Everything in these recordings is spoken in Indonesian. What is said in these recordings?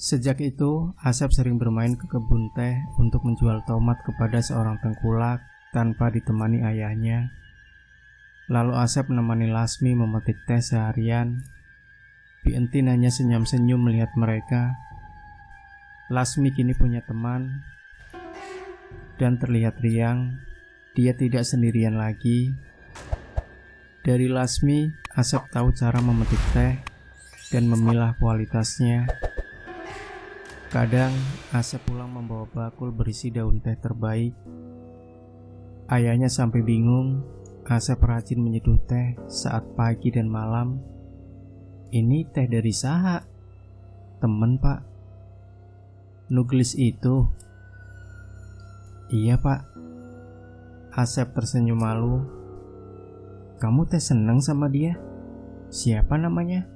Sejak itu, Asep sering bermain ke kebun teh untuk menjual tomat kepada seorang tengkulak tanpa ditemani ayahnya. Lalu Asep menemani Lasmi memetik teh seharian. Bi Entin hanya senyum-senyum melihat mereka. Lasmi kini punya teman dan terlihat riang. Dia tidak sendirian lagi. Dari Lasmi, Asep tahu cara memetik teh dan memilah kualitasnya. Kadang Asep pulang membawa bakul berisi daun teh terbaik. Ayahnya sampai bingung. Asep rajin menyeduh teh saat pagi dan malam. Ini teh dari saha? Temen pak. Nuglis itu? Iya pak. Asep tersenyum malu. Kamu teh seneng sama dia? Siapa namanya?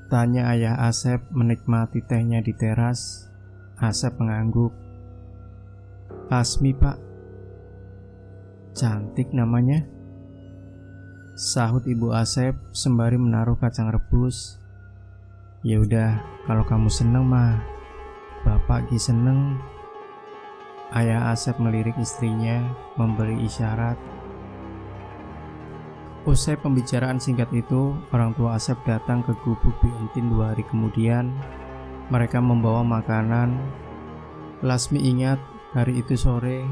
Tanya ayah Asep menikmati tehnya di teras. Asep mengangguk. Lasmi pak. Cantik namanya, sahut ibu Asep sembari menaruh kacang rebus. Ya udah, kalau kamu seneng mah, bapak Ki seneng. Ayah Asep melirik istrinya, memberi isyarat. Usai pembicaraan singkat itu, orang tua Asep datang ke gubuk Bi Entin 2 hari kemudian. Mereka membawa makanan. Lasmi ingat hari itu sore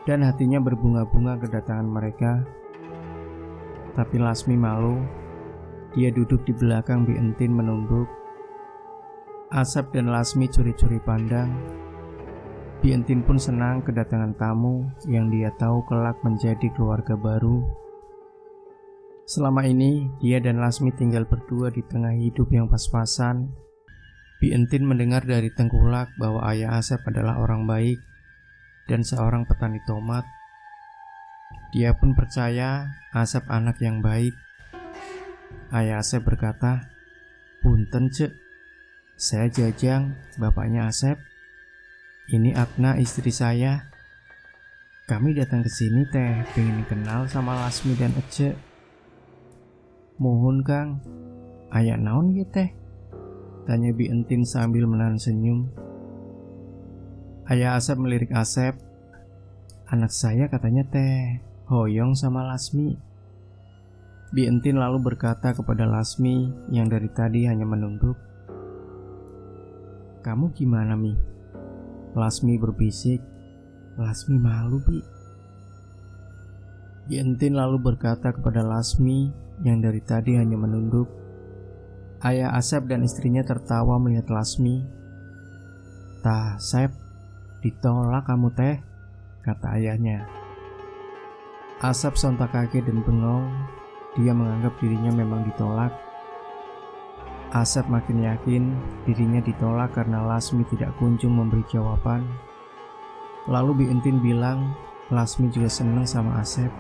dan hatinya berbunga-bunga kedatangan mereka. Tapi Lasmi malu. Dia duduk di belakang Bi Entin menunduk. Asep dan Lasmi curi-curi pandang. Bi Entin pun senang kedatangan tamu yang dia tahu kelak menjadi keluarga baru. Selama ini, dia dan Lasmi tinggal berdua di tengah hidup yang pas-pasan. Bi Entin mendengar dari tengkulak bahwa ayah Asep adalah orang baik dan seorang petani tomat. Dia pun percaya Asep anak yang baik. Ayah Asep berkata, "Punten cek, saya Jajang, bapaknya Asep. Ini Atna istri saya. Kami datang ke sini teh pengen kenal sama Lasmi dan Ece." "Mohon Kang, aya naon ya teh?" tanya Bi Entin sambil menahan senyum. Ayah Asep melirik Asep. "Anak saya katanya teh hoyong sama Lasmi." Bi Entin lalu berkata kepada Lasmi yang dari tadi hanya menunduk, "Kamu gimana Mi?" Lasmi berbisik. "Lasmi malu Bi." Bi Entin lalu berkata kepada Lasmi yang dari tadi hanya menunduk. Ayah Asep dan istrinya tertawa melihat Lasmi. "Tah Sep, ditolak kamu teh," kata ayahnya. Asep sontak kaget dan bengong. Dia menganggap dirinya memang ditolak. Asep makin yakin dirinya ditolak karena Lasmi tidak kunjung memberi jawaban. Lalu Bi Entin bilang Lasmi juga senang sama Asep.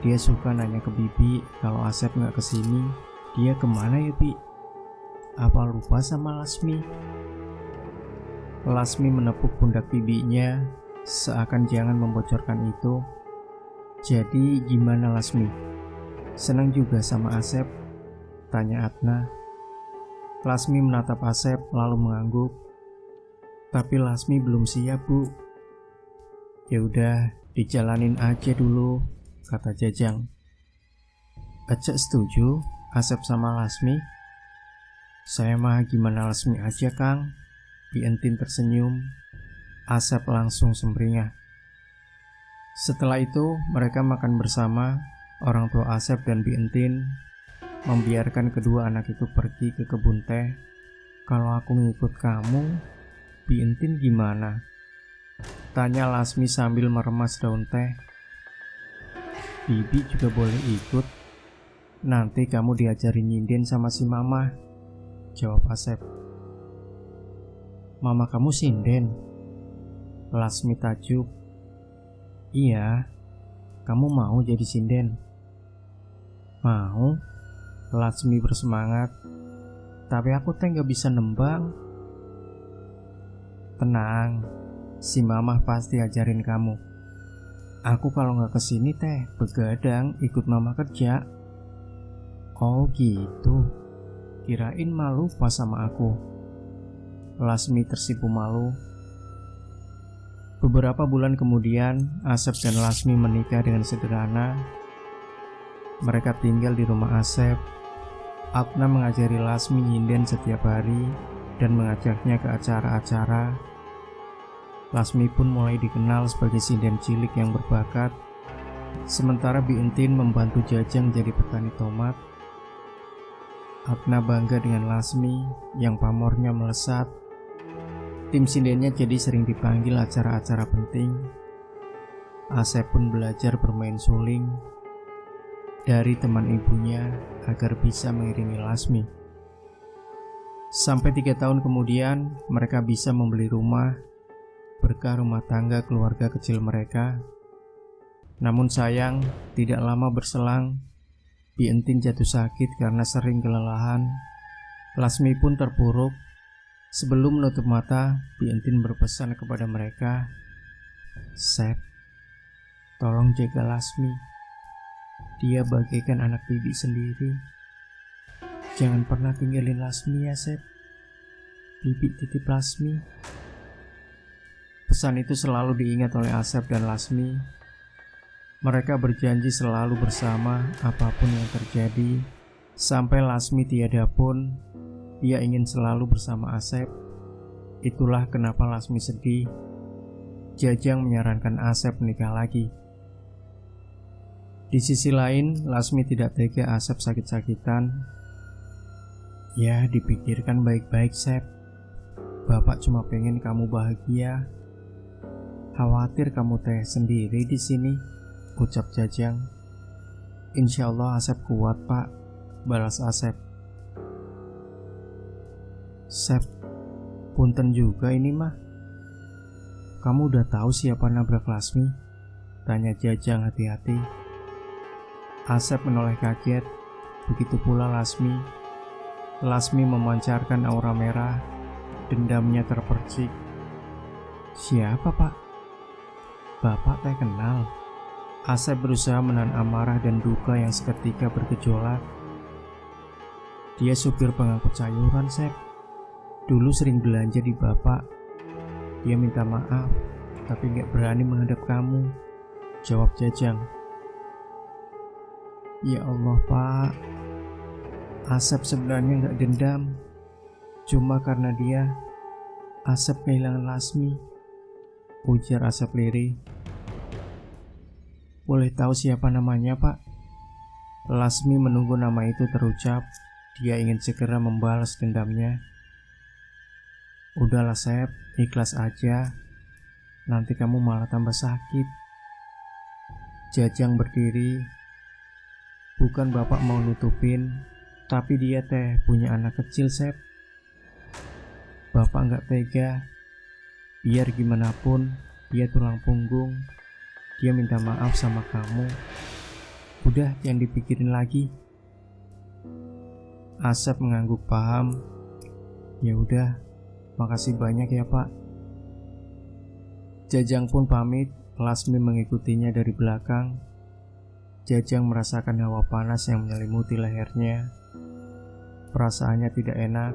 Dia suka nanya ke Bibi kalau Asep nggak kesini, dia kemana ya Bi? Apa lupa sama Lasmi? Lasmi menepuk pundak bibinya seakan jangan membocorkan itu. "Jadi gimana Lasmi? Senang juga sama Asep?" tanya Atna. Lasmi menatap Asep lalu mengangguk. "Tapi Lasmi belum siap Bu." "Ya udah, dijalanin aja dulu," kata Jajang. "Ece setuju Asep sama Lasmi?" "Saya mah gimana Lasmi aja Kang." Bi Entin tersenyum. Asep langsung sumringah. Setelah itu mereka makan bersama. Orang tua Asep dan Bi Entin membiarkan kedua anak itu pergi ke kebun teh. "Kalau aku ngikut kamu, Bi Entin gimana?" tanya Lasmi sambil meremas daun teh. "Bibi juga boleh ikut. Nanti kamu diajarin nyinden sama si mama," jawab Asep. "Mama kamu sinden?" Lasmi tajuk. "Iya, kamu mau jadi sinden?" "Mau," Lasmi bersemangat. "Tapi aku teh gak bisa nembang." "Tenang, si mama pasti ajarin kamu. Aku kalau gak kesini teh begadang ikut mama kerja." "Oh gitu, kirain malu pas sama aku." Lasmi tersipu malu. Beberapa bulan kemudian, Asep dan Lasmi menikah dengan sederhana. Mereka tinggal di rumah Asep. Apna mengajari Lasmi nyinden setiap hari dan mengajaknya ke acara-acara. Lasmi pun mulai dikenal sebagai sinden cilik yang berbakat. Sementara Bi Entin membantu Jajang jadi petani tomat. Apna bangga dengan Lasmi yang pamornya melesat. Tim sindennya jadi sering dipanggil acara-acara penting. Asep pun belajar bermain suling dari teman ibunya agar bisa mengiringi Lasmi. Sampai 3 tahun kemudian mereka bisa membeli rumah berkah rumah tangga keluarga kecil mereka. Namun sayang, tidak lama berselang Bi Entin jatuh sakit karena sering kelelahan. Lasmi pun terpuruk. Sebelum menutup mata, Bi Entin berpesan kepada mereka, "Sep, tolong jaga Lasmi. Dia bagaikan anak bibi sendiri. Jangan pernah tinggalin Lasmi ya, Sep. Bibi titip Lasmi." Pesan itu selalu diingat oleh Asep dan Lasmi. Mereka berjanji selalu bersama apapun yang terjadi. Sampai Lasmi tiada pun, dia ingin selalu bersama Asep. Itulah kenapa Lasmi sedih. Jajang menyarankan Asep menikah lagi. Di sisi lain, Lasmi tidak tega Asep sakit-sakitan. "Ya, dipikirkan baik-baik, Sep. Bapak cuma pengen kamu bahagia. Khawatir kamu teh sendiri di sini," ucap Jajang. "Insya Allah Asep kuat, Pak," balas Asep. "Sep, punten juga ini mah. Kamu udah tahu siapa nabrak Lasmi?" tanya Jajang hati-hati. Asep menoleh kaget, begitu pula Lasmi. Lasmi memancarkan aura merah, dendamnya terpercik. "Siapa, Pak? Bapak teh kenal." Asep berusaha menahan amarah dan duka yang seketika bergejolak. "Dia supir pengangkut sayuran, Sep. Dulu sering belanja di Bapak. Dia minta maaf, tapi gak berani menghadap kamu," jawab Jajang. "Ya Allah, Pak. Asep sebenarnya gak dendam. Cuma karena dia, Asep kehilangan Lasmi," ujar Asep lirih. "Boleh tahu siapa namanya, Pak?" Lasmi menunggu nama itu terucap. Dia ingin segera membalas dendamnya. "Udahlah, Sep, ikhlas aja. Nanti kamu malah tambah sakit." Jajang berdiri. "Bukan Bapak mau nutupin, tapi dia teh punya anak kecil, Sep. Bapak gak tega. Biar gimana pun, dia tulang punggung. Dia minta maaf sama kamu. Udah, jangan dipikirin lagi." Asep mengangguk paham. "Ya udah, makasih banyak ya, Pak." Jajang pun pamit. Lasmi mengikutinya dari belakang. Jajang merasakan hawa panas yang menyelimuti lehernya. Perasaannya tidak enak,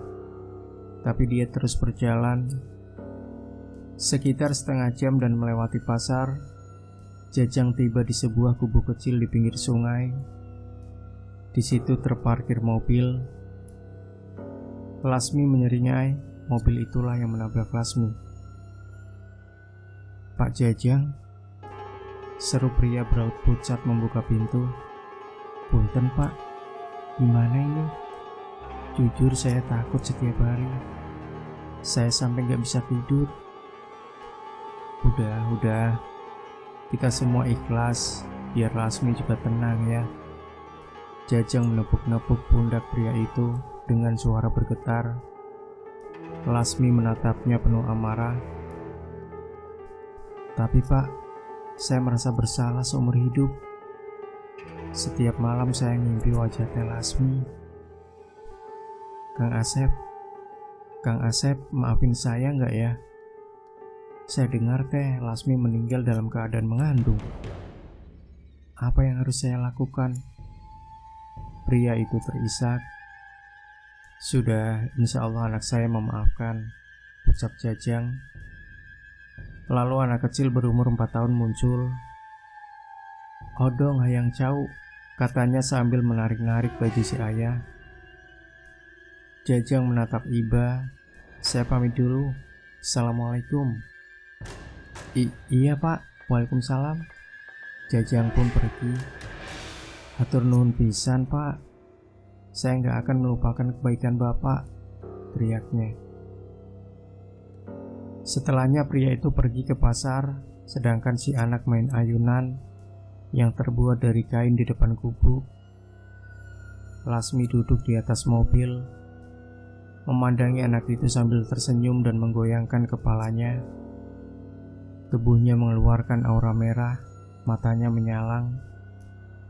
tapi dia terus berjalan. Sekitar setengah jam dan melewati pasar, Jajang tiba di sebuah gubuk kecil di pinggir sungai. Di situ terparkir mobil. Lasmi menyeringai, mobil itulah yang menabrak Lasmi. "Pak Jajang," seru pria beraut pucat membuka pintu. "Punten, Pak. Gimana ini? Jujur saya takut setiap hari. Saya sampai gak bisa tidur." Udah. Kita semua ikhlas, biar Lasmi juga tenang ya." Jajang menepuk-nepuk pundak pria itu dengan suara bergetar. Lasmi menatapnya penuh amarah. "Tapi Pak, saya merasa bersalah seumur hidup. Setiap malam saya mimpi wajah Teh Lasmi." Kang Asep, maafin saya nggak ya? Saya dengar Teh Lasmi meninggal dalam keadaan mengandung. Apa yang harus saya lakukan?" Pria itu terisak. "Sudah, insya Allah anak saya memaafkan. ucap Jajang. Lalu anak kecil berumur 4 tahun muncul. "Odong hayang cau," katanya sambil menarik-narik baju si ayah. Jajang menatap Iba. "Saya pamit dulu. Assalamualaikum." Iya Pak, Waalaikumsalam." Jajang pun pergi. "Hatur nuhun pisan Pak, saya nggak akan melupakan kebaikan Bapak," teriaknya. Setelahnya pria itu pergi ke pasar, sedangkan si anak main ayunan yang terbuat dari kain di depan gubuk. Lasmi duduk di atas mobil, memandangi anak itu sambil tersenyum dan menggoyangkan kepalanya. Tubuhnya mengeluarkan aura merah, matanya menyalang.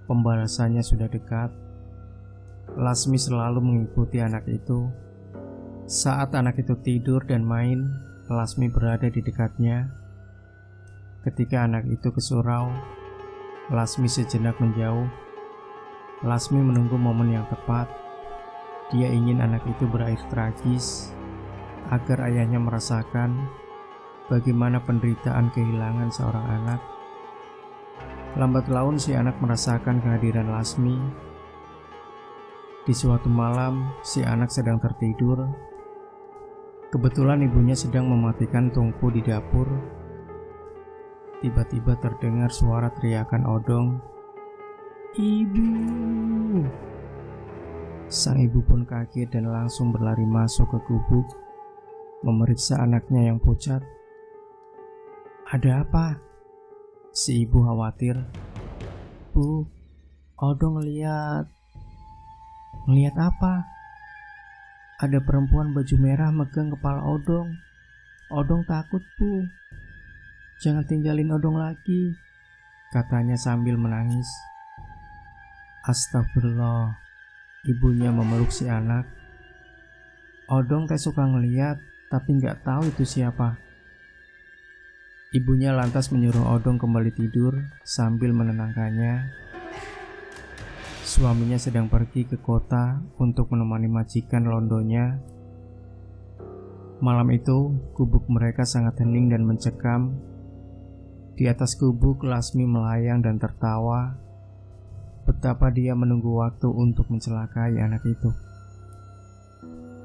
Pembalasannya sudah dekat. Lasmi selalu mengikuti anak itu. Saat anak itu tidur dan main, Lasmi berada di dekatnya. Ketika anak itu kesurau, Lasmi sejenak menjauh. Lasmi menunggu momen yang tepat. Dia ingin anak itu berakhir tragis, agar ayahnya merasakan bagaimana penderitaan kehilangan seorang anak. Lambat laun si anak merasakan kehadiran Lasmi. Di suatu malam, si anak sedang tertidur. Kebetulan ibunya sedang mematikan tungku di dapur. Tiba-tiba terdengar suara teriakan Odong. "Ibu!" Sang ibu pun kaget dan langsung berlari masuk ke gubuk, memeriksa anaknya yang pucat. "Ada apa?" Si ibu khawatir. "Bu, Odong ngeliat." "Ngeliat apa?" "Ada perempuan baju merah megang kepala Odong. Odong takut, Bu. Jangan tinggalin Odong lagi," katanya sambil menangis. Astagfirullah. Ibunya memeluk si anak. "Odong teh suka ngeliat, tapi nggak tahu itu siapa." Ibunya lantas menyuruh Odong kembali tidur sambil menenangkannya. Suaminya sedang pergi ke kota untuk menemani majikan londonya. Malam itu, gubuk mereka sangat hening dan mencekam. Di atas gubuk, Lasmi melayang dan tertawa. Betapa dia menunggu waktu untuk mencelakai anak itu.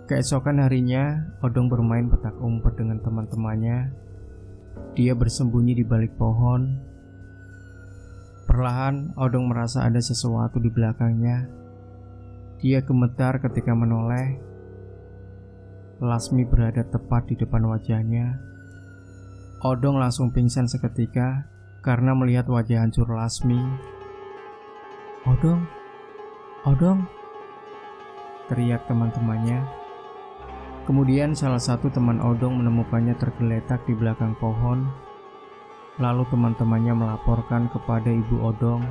Keesokan harinya, Odong bermain petak umpet dengan teman-temannya. Dia bersembunyi di balik pohon. Perlahan, Odong merasa ada sesuatu di belakangnya. Dia gemetar ketika menoleh. Lasmi berada tepat di depan wajahnya. Odong langsung pingsan seketika karena melihat wajah hancur Lasmi. "Odong, Odong!" teriak teman-temannya. Kemudian salah satu teman Odong menemukannya tergeletak di belakang pohon. Lalu teman-temannya melaporkan kepada ibu Odong.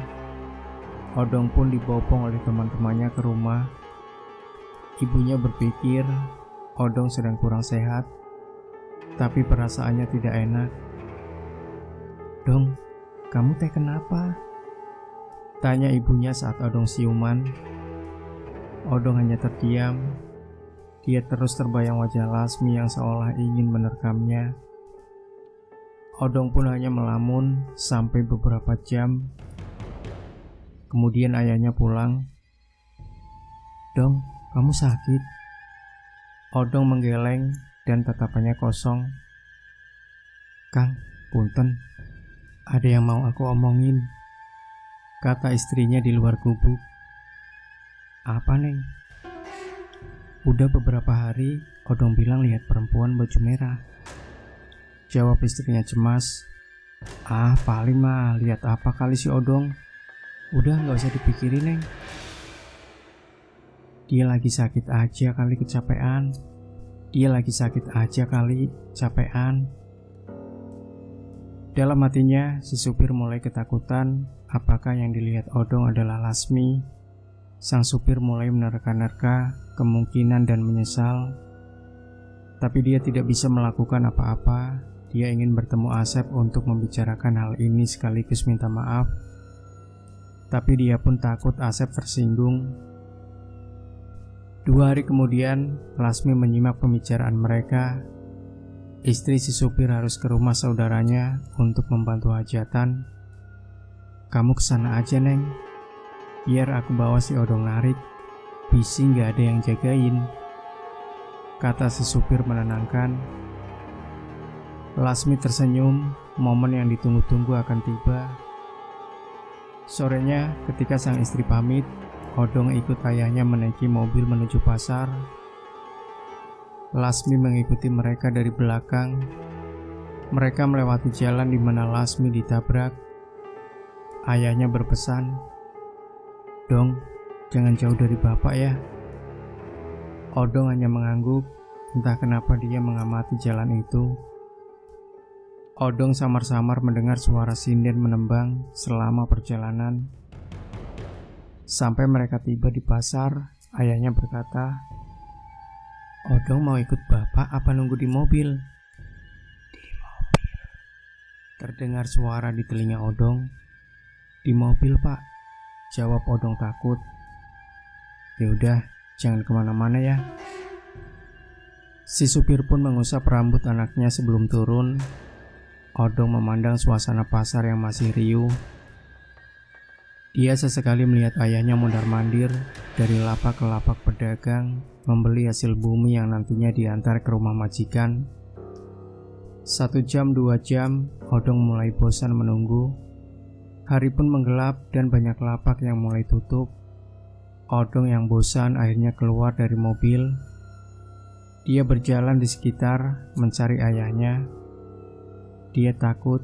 Odong pun dibopong oleh teman-temannya ke rumah. Ibunya berpikir Odong sedang kurang sehat, tapi perasaannya tidak enak. "Dong, kamu teh kenapa?" tanya ibunya saat Odong siuman. Odong hanya terdiam. Dia terus terbayang wajah Lasmi yang seolah ingin menerkamnya. Odong pun hanya melamun sampai beberapa jam. Kemudian ayahnya pulang. "Dong, kamu sakit?" Odong menggeleng dan tatapannya kosong. "Kang, punten, ada yang mau aku omongin," kata istrinya di luar gubuk. "Apa, Neng?" "Udah beberapa hari Odong bilang lihat perempuan baju merah," jawab istrinya cemas. "Ah, paling mah lihat apa kali si Odong. Udah gak usah dipikirin, Neng. Dia lagi sakit aja kali kecapean. Dalam hatinya, si supir mulai ketakutan apakah yang dilihat Odong adalah Lasmi. Sang supir mulai menerka-nerka kemungkinan dan menyesal. Tapi dia tidak bisa melakukan apa-apa. Dia ingin bertemu Asep untuk membicarakan hal ini sekaligus minta maaf. Tapi dia pun takut Asep tersinggung. 2 hari kemudian, Lasmi menyimak pembicaraan mereka. Istri si supir harus ke rumah saudaranya untuk membantu hajatan. Kamu kesana aja, Neng. Biar aku bawa si Odong narik. Bisi gak ada yang jagain, kata si supir menenangkan. Lasmi tersenyum, momen yang ditunggu-tunggu akan tiba. Sorenya, ketika sang istri pamit, Odong ikut ayahnya menaiki mobil menuju pasar. Lasmi mengikuti mereka dari belakang. Mereka melewati jalan di mana Lasmi ditabrak. Ayahnya berpesan, "Dong, jangan jauh dari bapak ya." Odong hanya mengangguk, entah kenapa dia mengamati jalan itu. Odong samar-samar mendengar suara sinden menembang selama perjalanan. Sampai mereka tiba di pasar, ayahnya berkata, "Odong mau ikut bapak apa nunggu di mobil?" "Di mobil," terdengar suara di telinga Odong. "Di mobil, Pak," jawab Odong takut. "Ya udah, jangan kemana-mana ya." Si supir pun mengusap rambut anaknya sebelum turun. Odong memandang suasana pasar yang masih riuh. Dia sesekali melihat ayahnya mondar-mandir dari lapak ke lapak pedagang, membeli hasil bumi yang nantinya diantar ke rumah majikan. 1 jam, 2 jam, Odong mulai bosan menunggu. Hari pun menggelap dan banyak lapak yang mulai tutup. Odong yang bosan akhirnya keluar dari mobil. Dia berjalan di sekitar mencari ayahnya. Dia takut.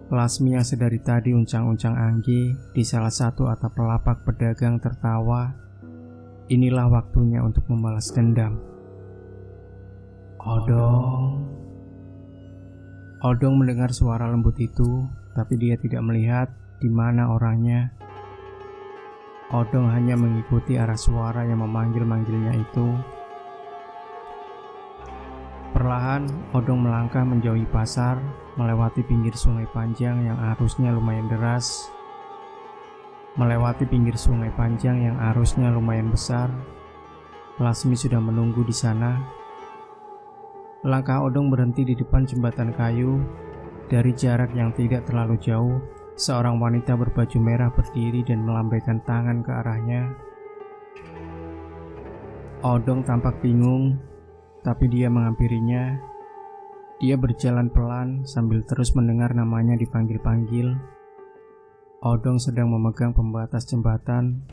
Lasmi yang sedari tadi uncang-uncang anggi di salah satu atap lapak pedagang tertawa. Inilah waktunya untuk membalas dendam. Odong. Odong mendengar suara lembut itu, tapi dia tidak melihat di mana orangnya. Odong hanya mengikuti arah suara yang memanggil-manggilnya itu. Perlahan, Odong melangkah menjauhi pasar, melewati pinggir sungai panjang yang arusnya lumayan deras. Besar. Lasmi sudah menunggu di sana. Langkah Odong berhenti di depan jembatan kayu. Dari jarak yang tidak terlalu jauh, seorang wanita berbaju merah berdiri dan melambaikan tangan ke arahnya. Odong tampak bingung, tapi dia menghampirinya. Dia berjalan pelan sambil terus mendengar namanya dipanggil-panggil. Odong sedang memegang pembatas jembatan.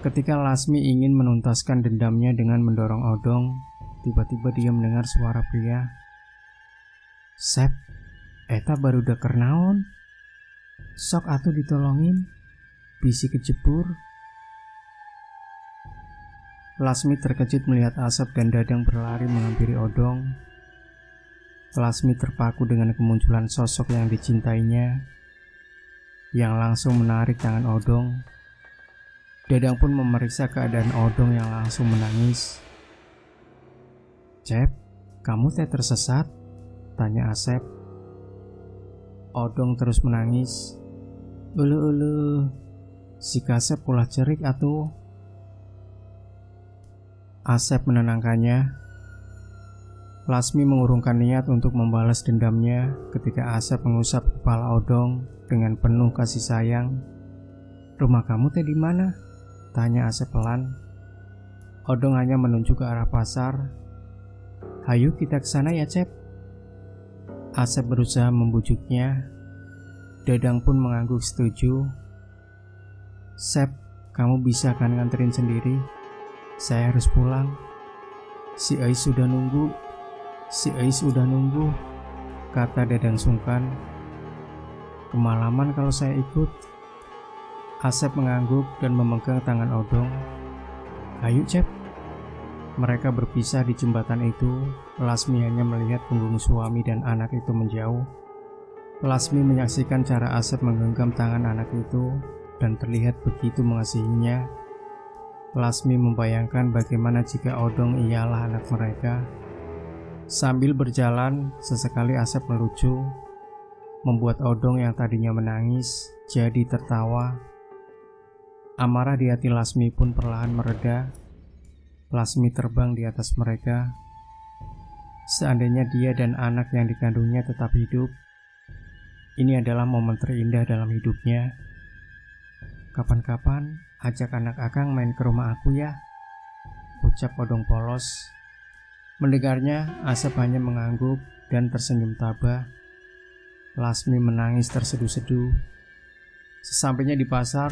Ketika Lasmi ingin menuntaskan dendamnya dengan mendorong Odong, tiba-tiba dia mendengar suara pria. "Sep, eta baru deker naon? Sok atuh ditolongin, bisi kejebur." Lasmi terkejut melihat Asep dan Dadang berlari menghampiri Odong. Lasmi terpaku dengan kemunculan sosok yang dicintainya, yang langsung menarik tangan Odong. Dadang pun memeriksa keadaan Odong yang langsung menangis. "Cep, kamu teh tersesat?" tanya Asep. Odong terus menangis. Ulu, si Kasep ulah cerik atuh." Asep menenangkannya. Lasmi mengurungkan niat untuk membalas dendamnya ketika Asep mengusap kepala Odong dengan penuh kasih sayang. "Rumah kamu teh di mana?" tanya Asep pelan. Odong hanya menunjuk ke arah pasar. "Hayu kita ke sana ya, Cep." Asep berusaha membujuknya. Dadang pun mengangguk setuju. "Sep, kamu bisa kan nganterin sendiri? Saya harus pulang. Si Ais sudah nunggu," kata Dadang sungkan. "Kemalaman kalau saya ikut." Asep mengangguk dan memegang tangan Odong. "Ayo, Cep." Mereka berpisah di jembatan itu. Lasmi hanya melihat punggung suami dan anak itu menjauh. Lasmi menyaksikan cara Asep menggenggam tangan anak itu dan terlihat begitu mengasihinya. Lasmi membayangkan bagaimana jika Odong ialah anak mereka. Sambil berjalan, sesekali Asep melucu, membuat Odong yang tadinya menangis jadi tertawa. Amarah di hati Lasmi pun perlahan mereda. Lasmi terbang di atas mereka. Seandainya dia dan anak yang dikandungnya tetap hidup, ini adalah momen terindah dalam hidupnya. Kapan-kapan ajak anak akang main ke rumah aku ya, ucap Odong polos. Mendengarnya, Asep hanya mengangguk dan tersenyum tabah. Lasmi menangis terseduh-seduh. Sesampainya di pasar,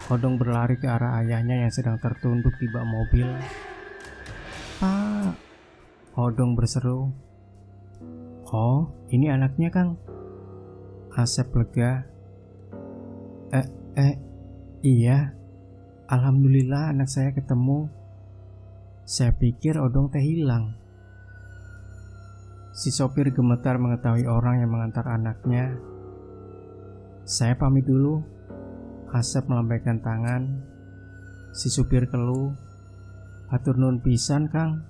Odong berlari ke arah ayahnya yang sedang tertunduk di bak mobil. "Pak!" Odong berseru. "Oh, ini anaknya, Kang." Asep lega. Iya. Alhamdulillah anak saya ketemu. Saya pikir Odong teh hilang." Si sopir gemetar mengetahui orang yang mengantar anaknya. "Saya pamit dulu." Asep melambaikan tangan. Si supir keluh. "Hatur nuhun pisan, Kang."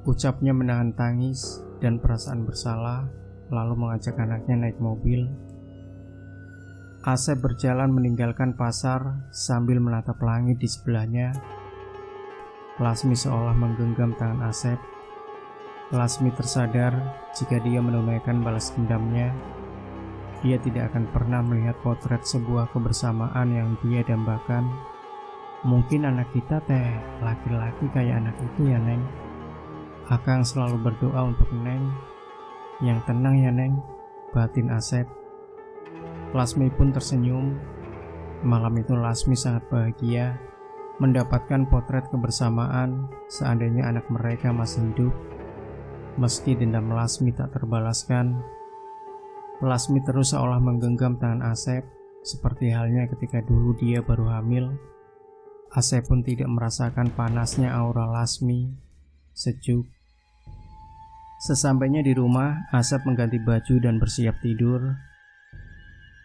Ucapnya menahan tangis dan perasaan bersalah, lalu mengajak anaknya naik mobil. Asep berjalan meninggalkan pasar sambil menatap langit di sebelahnya. Lasmi seolah menggenggam tangan Asep. Lasmi tersadar jika dia menunaikan balas dendamnya, dia tidak akan pernah melihat potret sebuah kebersamaan yang dia dambakan. "Mungkin anak kita teh laki-laki kayak anak itu ya, Neng. Akang selalu berdoa untuk Neng. Yang tenang ya, Neng," batin Asep. Lasmi pun tersenyum. Malam itu Lasmi sangat bahagia mendapatkan potret kebersamaan seandainya anak mereka masih hidup. Meski dendam Lasmi tak terbalaskan, Lasmi terus seolah menggenggam tangan Asep, seperti halnya ketika dulu dia baru hamil. Asep pun tidak merasakan panasnya aura Lasmi, sejuk. Sesampainya di rumah, Asep mengganti baju dan bersiap tidur.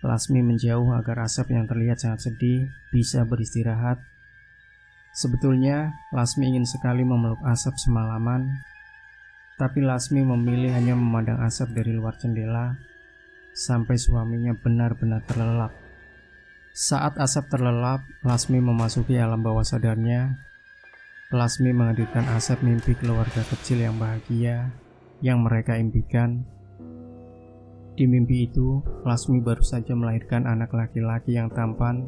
Lasmi menjauh agar Asep yang terlihat sangat sedih bisa beristirahat. Sebetulnya, Lasmi ingin sekali memeluk Asep semalaman, tapi Lasmi memilih hanya memandang Asep dari luar jendela sampai suaminya benar-benar terlelap. Saat Asep terlelap, Lasmi memasuki alam bawah sadarnya. Lasmi menghadirkan Asep mimpi keluarga kecil yang bahagia yang mereka impikan. Di mimpi itu, Lasmi baru saja melahirkan anak laki-laki yang tampan.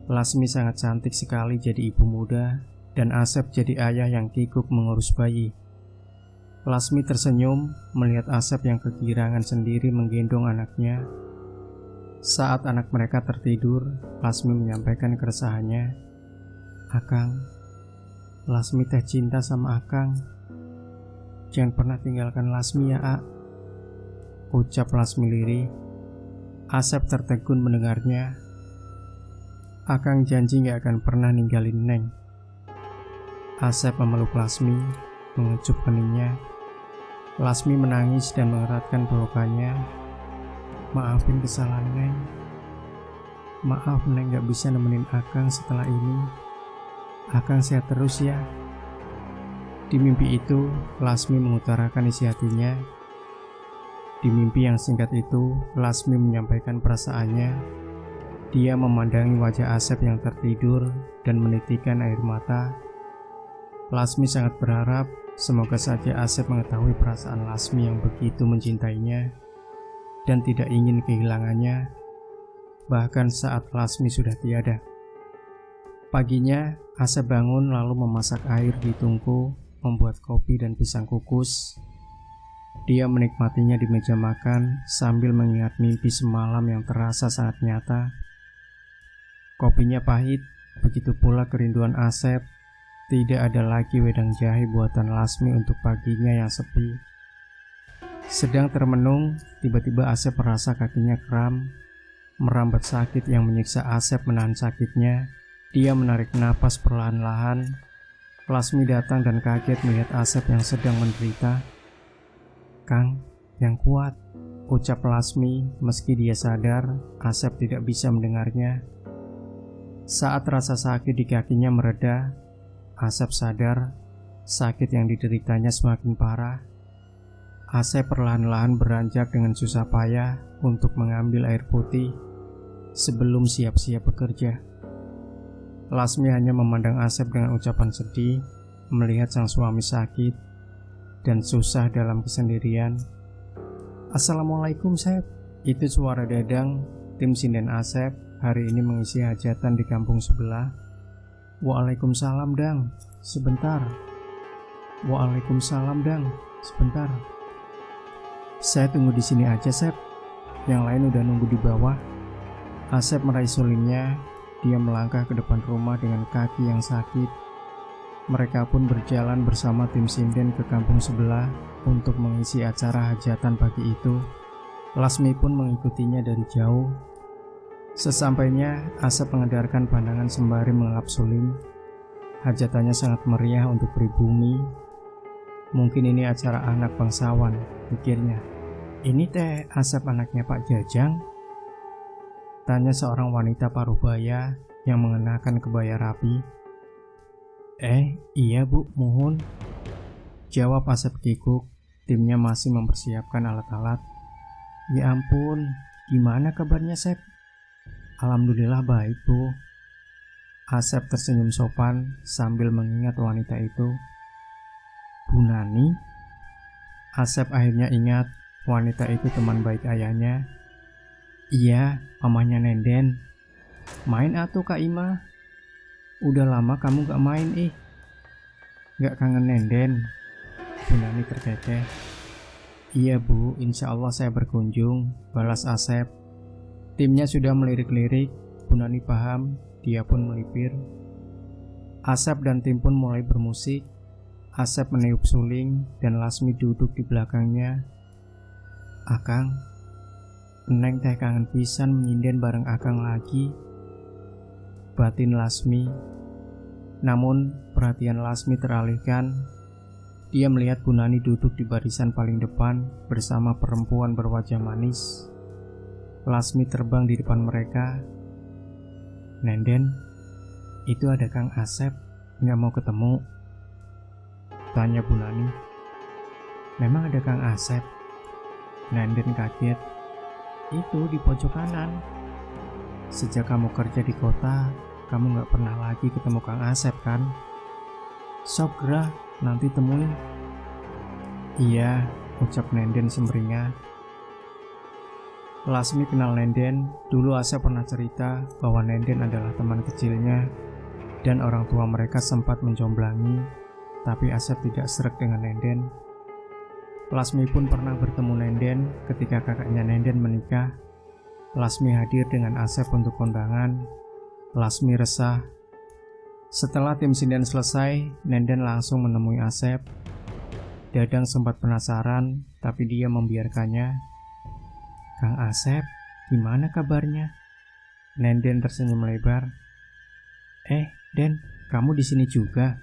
Lasmi sangat cantik sekali jadi ibu muda, dan Asep jadi ayah yang kikuk mengurus bayi. Lasmi tersenyum melihat Asep yang kegirangan sendiri menggendong anaknya. Saat anak mereka tertidur, Lasmi menyampaikan keresahannya. "Akang, Lasmi teh cinta sama Akang. Jangan pernah tinggalkan Lasmi ya, A," ucap Lasmi lirih. Asep tertegun mendengarnya. "Akang janji gak akan pernah ninggalin Neng." Asep memeluk Lasmi, mengecup keningnya. Lasmi menangis dan mengeratkan pelukannya. "Maafin kesalahan Neng. Maaf Neng gak bisa nemenin Akang setelah ini. Akang sehat terus ya." Di mimpi itu, Lasmi mengutarakan isi hatinya. Di mimpi yang singkat itu, Lasmi menyampaikan perasaannya. Dia memandangi wajah Asep yang tertidur dan menitikan air mata. Lasmi sangat berharap semoga saja Asep mengetahui perasaan Lasmi yang begitu mencintainya dan tidak ingin kehilangannya, bahkan saat Lasmi sudah tiada. Paginya, Asep bangun lalu memasak air di tungku, membuat kopi dan pisang kukus. Dia menikmatinya di meja makan sambil mengingat mimpi semalam yang terasa sangat nyata. Kopinya pahit, begitu pula kerinduan Asep. Tidak ada lagi wedang jahe buatan Lasmi untuk paginya yang sepi. Sedang termenung, tiba-tiba Asep merasa kakinya kram, merambat sakit yang menyiksa Asep menahan sakitnya. Dia menarik napas perlahan-lahan. Lasmi datang dan kaget melihat Asep yang sedang menderita. "Kang, yang kuat," ucap Lasmi meski dia sadar Asep tidak bisa mendengarnya. Saat rasa sakit di kakinya mereda, Asep sadar sakit yang dideritanya semakin parah. Asep perlahan-lahan beranjak dengan susah payah untuk mengambil air putih sebelum siap-siap bekerja. Lasmi hanya memandang Asep dengan ucapan sedih melihat sang suami sakit. dan susah dalam kesendirian. Assalamualaikum Sep. Itu suara Dadang, tim sinden Asep hari ini mengisi hajatan di kampung sebelah. Waalaikumsalam Dang, sebentar. Waalaikumsalam Dang, sebentar. Saya tunggu di sini aja Sep. Yang lain udah nunggu di bawah. Asep meraih sulingnya. Dia melangkah ke depan rumah dengan kaki yang sakit. Mereka pun berjalan bersama tim sinden ke kampung sebelah untuk mengisi acara hajatan pagi itu. Lasmi pun mengikutinya dari jauh. Sesampainya, Asep mengedarkan pandangan sembari mengelap suling. Hajatannya sangat meriah untuk pribumi. Mungkin ini acara anak bangsawan, pikirnya. Ini teh Asep anaknya Pak Jajang? Tanya seorang wanita parubaya yang mengenakan kebaya rapi. Iya bu, mohon. Jawab Asep kikuk. Timnya masih mempersiapkan alat-alat. Ya ampun, gimana kabarnya Sep? Alhamdulillah baik bu. Asep tersenyum sopan sambil mengingat wanita itu. Bu Nani? Asep akhirnya ingat wanita itu teman baik ayahnya. Iya, mamanya Nenden. Main atuh Kak Ima. Udah lama kamu gak main Gak kangen Nenden? Bu Nani terkekeh. Iya bu, insya Allah saya berkunjung, balas Asep. Timnya sudah melirik-lirik. Bu Nani paham, dia pun melipir. Asep dan tim pun mulai bermusik. Asep meniup suling dan Lasmi duduk di belakangnya. Akang, Neng teh kangen pisan menyinden bareng Akang lagi, batin Lasmi. Namun perhatian Lasmi teralihkan. Dia melihat Bu Nani duduk di barisan paling depan bersama perempuan berwajah manis. Lasmi terbang di depan mereka. Nenden, itu ada Kang Asep, gak mau ketemu? Tanya Bu Nani. Memang ada Kang Asep? Nenden kaget. Itu di pojok kanan. Sejak kamu kerja di kota, kamu gak pernah lagi ketemu Kang Asep kan? Sok gerah, nanti temuin. Iya, ucap Nenden sumringah. Lasmi kenal Nenden. Dulu Asep pernah cerita bahwa Nenden adalah teman kecilnya dan orang tua mereka sempat menjomblangi, tapi Asep tidak sreg dengan Nenden. Lasmi pun pernah bertemu Nenden ketika kakaknya Nenden menikah. Lasmi hadir dengan Asep untuk kondangan. Lasmi resah. Setelah tim sinden selesai, Nenden langsung menemui Asep. Dadang sempat penasaran, tapi dia membiarkannya. Kang Asep, gimana kabarnya? Nenden tersenyum lebar. Den, kamu di sini juga?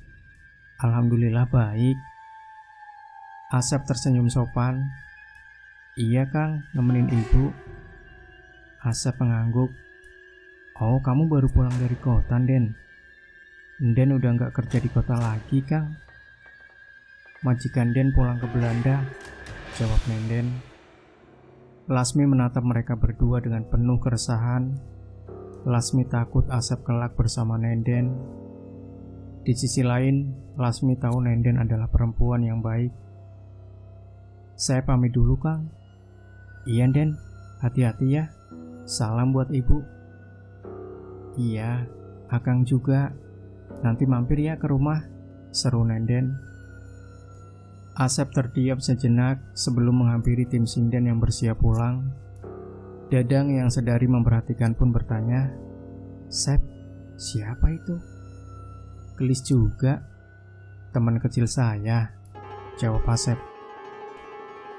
Alhamdulillah baik. Asep tersenyum sopan. Iya Kang, nemenin ibu. Asep mengangguk. Oh, kamu baru pulang dari kota, Den? Den udah gak kerja di kota lagi, Kang. Majikan Den pulang ke Belanda, jawab Nenden. Lasmi menatap mereka berdua dengan penuh keresahan. Lasmi takut Asep kelak bersama Nenden. Di sisi lain, Lasmi tahu Nenden adalah perempuan yang baik. Saya pamit dulu, Kang. Iya, Den. Hati-hati ya. Salam buat ibu. Iya, Akang juga. Nanti mampir ya ke rumah, seru Nenden. Asep terdiam sejenak sebelum menghampiri tim sinden yang bersiap pulang. Dadang yang sedari memperhatikan pun bertanya, Sep, siapa itu? Gelis juga. Teman kecil saya, jawab Asep.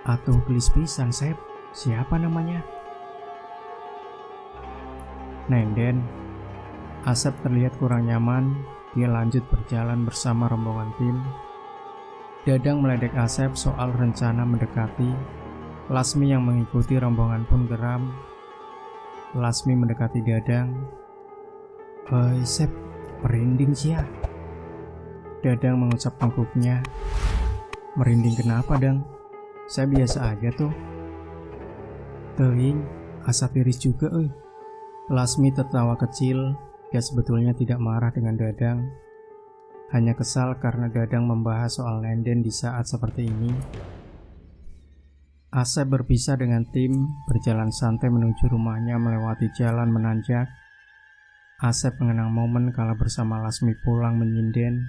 Atuh gelis pisan Sep, siapa namanya? Nenden. Asep terlihat kurang nyaman. Dia lanjut berjalan bersama rombongan tim. Dadang meledek Asep soal rencana mendekati. Lasmi yang mengikuti rombongan pun geram. Lasmi mendekati Dadang. Sep, merinding cia. Dadang mengucap tangkuknya. Merinding kenapa, Dang? Saya biasa aja tuh. Teuing, asa tiris juga Lasmi tertawa kecil. Dia sebetulnya tidak marah dengan Dadang. hanya kesal karena Dadang membahas soal Nenden di saat seperti ini. Asep berpisah dengan tim, berjalan santai menuju rumahnya melewati jalan menanjak. Asep mengenang momen kala bersama Lasmi pulang menyinden.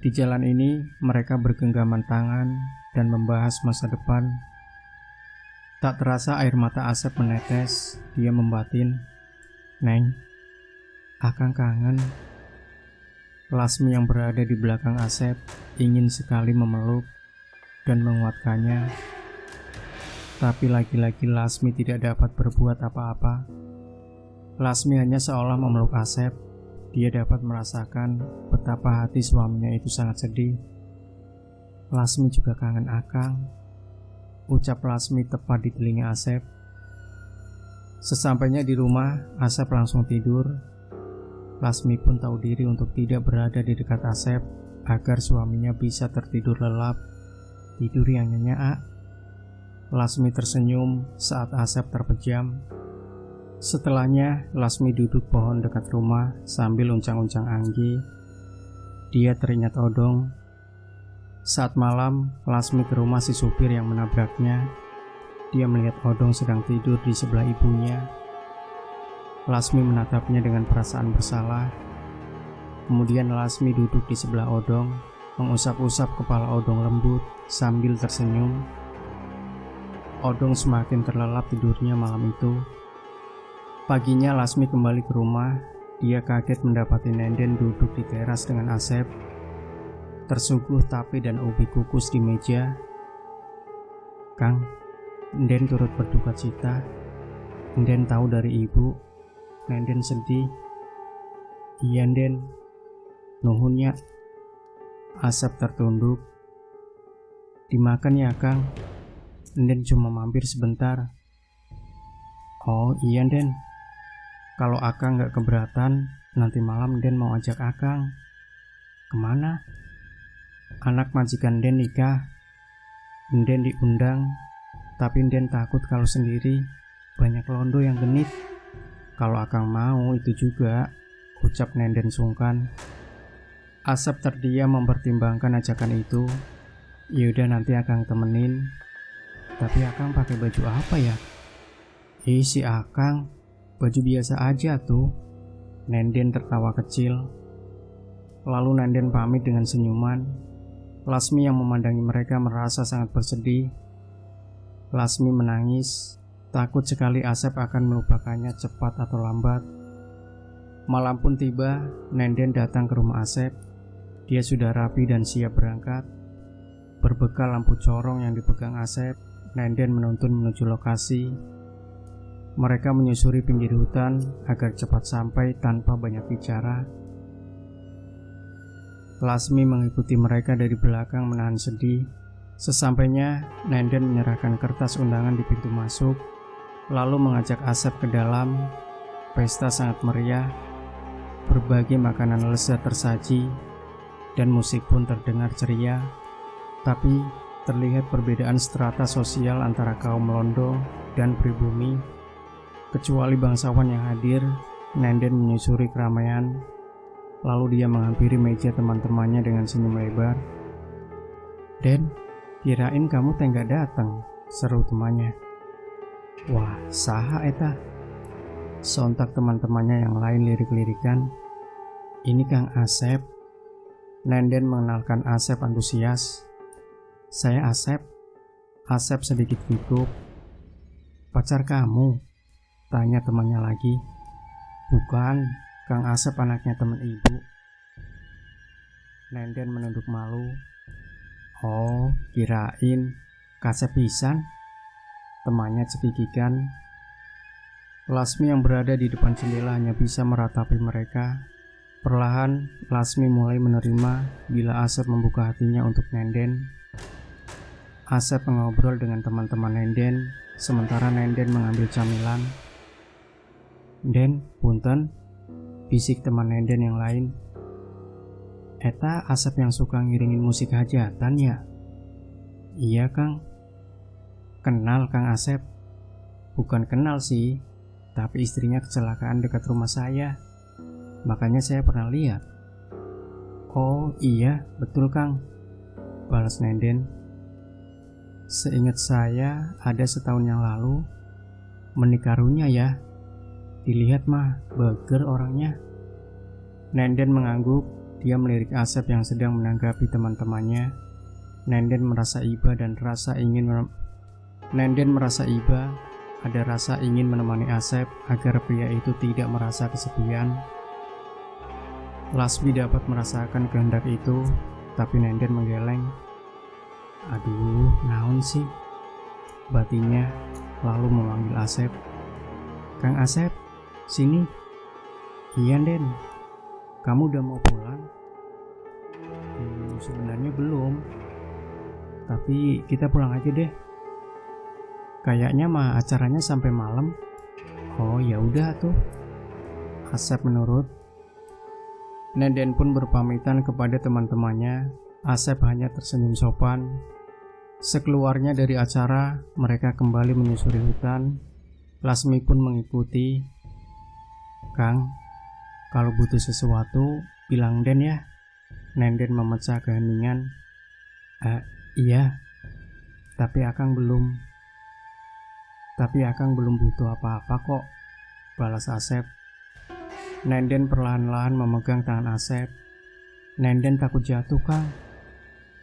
Di jalan ini, mereka bergenggaman tangan dan membahas masa depan. Tak terasa air mata Asep menetes, dia membatin, "Neng, akang kangen." Lasmi yang berada di belakang Asep ingin sekali memeluk dan menguatkannya. Tapi lagi-lagi Lasmi tidak dapat berbuat apa-apa. Lasmi hanya seolah memeluk Asep. Dia dapat merasakan betapa hati suaminya itu sangat sedih. Lasmi juga kangen akang, ucap Lasmi tepat di telinga Asep. Sesampainya di rumah, Asep langsung tidur. Lasmi pun tahu diri untuk tidak berada di dekat Asep agar suaminya bisa tertidur lelap. Tidur yang nyenyak. Lasmi tersenyum saat Asep terpejam. Setelahnya, Lasmi duduk pohon dekat rumah sambil uncang-uncang anggi. Dia teringat Odong. Saat malam, Lasmi ke rumah si supir yang menabraknya. Dia melihat Odong sedang tidur di sebelah ibunya. Lasmi menatapnya dengan perasaan bersalah. Kemudian Lasmi duduk di sebelah Odong, mengusap-usap kepala Odong lembut sambil tersenyum. Odong semakin terlelap tidurnya malam itu. Paginya Lasmi kembali ke rumah. Dia kaget mendapati Nenden duduk di teras dengan Asep, tersuguh tape dan ubi kukus di meja. "Kang, Nden turut berduka cita. Nden tahu dari ibu. Nenden sedih." "Iya Nden, nuhunnya." Asep tertunduk. "Dimakan ya Kang, Nden cuma mampir sebentar." "Oh iya Den, kalau Akang gak keberatan, nanti malam Den mau ajak Akang." "Kemana?" "Anak majikan Den nikah. Den diundang, tapi Den takut kalau sendiri, banyak londo yang genit." "Kalau Akang mau itu juga," ucap Nenden sungkan. Asep terdiam mempertimbangkan ajakan itu. "Yaudah nanti Akang temenin. Tapi Akang pakai baju apa ya?" "Ih si Akang, baju biasa aja tuh." Nenden tertawa kecil. Lalu Nenden pamit dengan senyuman. Lasmi yang memandangi mereka merasa sangat bersedih. Lasmi menangis, takut sekali Asep akan melupakannya cepat atau lambat. Malam pun tiba, Nenden datang ke rumah Asep. Dia sudah rapi dan siap berangkat. Berbekal lampu corong yang dipegang Asep, Nenden menuntun menuju lokasi. Mereka menyusuri pinggir hutan agar cepat sampai tanpa banyak bicara. Lasmi mengikuti mereka dari belakang menahan sedih. Sesampainya, Nenden menyerahkan kertas undangan di pintu masuk, lalu mengajak Asep ke dalam. Pesta sangat meriah, berbagai makanan lezat tersaji, dan musik pun terdengar ceria. Tapi terlihat perbedaan strata sosial antara kaum Londo dan pribumi. Kecuali bangsawan yang hadir, Nenden menyusuri keramaian. Lalu dia menghampiri meja teman-temannya dengan senyum lebar. "Den, kirain kamu teh nggak datang," seru temannya. "Wah, saha eta?" Sontak teman-temannya yang lain lirik-lirikan. "Ini Kang Asep." Nenden mengenalkan Asep antusias. "Saya Asep." Asep sedikit gugup. "Pacar kamu?" tanya temannya lagi. "Bukan, Kang Asep anaknya teman ibu." Nenden menunduk malu. "Oh, kirain Kasep pisan." Temannya cekikikan. Lasmi yang berada di depan jendela hanya bisa meratapi mereka. Perlahan, Lasmi mulai menerima bila Asep membuka hatinya untuk Nenden. Asep mengobrol dengan teman-teman Nenden, sementara Nenden mengambil camilan. "Den, punten," bisik teman Nenden yang lain. "Eta Asep yang suka ngiringin musik hajatan ya?" "Iya Kang." "Kenal Kang Asep?" "Bukan kenal sih, tapi istrinya kecelakaan dekat rumah saya, makanya saya pernah lihat." Oh iya, betul Kang, balas Nenden. Seingat saya ada setahun yang lalu menikarunya ya. Dilihat mah beger orangnya. Nenden mengangguk. Dia melirik Asep yang sedang menanggapi teman-temannya. Nenden merasa iba, ada rasa ingin menemani Asep agar pria itu tidak merasa kesepian. Lasmi dapat merasakan kehendak itu, tapi Nenden menggeleng. Aduh, naon sih? Batinnya lalu memanggil Asep. Kang Asep, sini. Iya Den, kamu udah mau pulang? Sebenarnya belum, tapi kita pulang aja deh. Kayaknya mah acaranya sampai malam. Oh ya udah tuh. Asep menurut. Nenden pun berpamitan kepada teman-temannya. Asep hanya tersenyum sopan. Sekeluarnya dari acara, mereka kembali menyusuri hutan. Lasmi pun mengikuti. Kang, kalau butuh sesuatu, bilang Den ya. Nenden memecah keheningan. Iya, tapi Akang belum butuh apa-apa kok, balas Asep. Nenden perlahan-lahan memegang tangan Asep. Nenden takut jatuh Kang.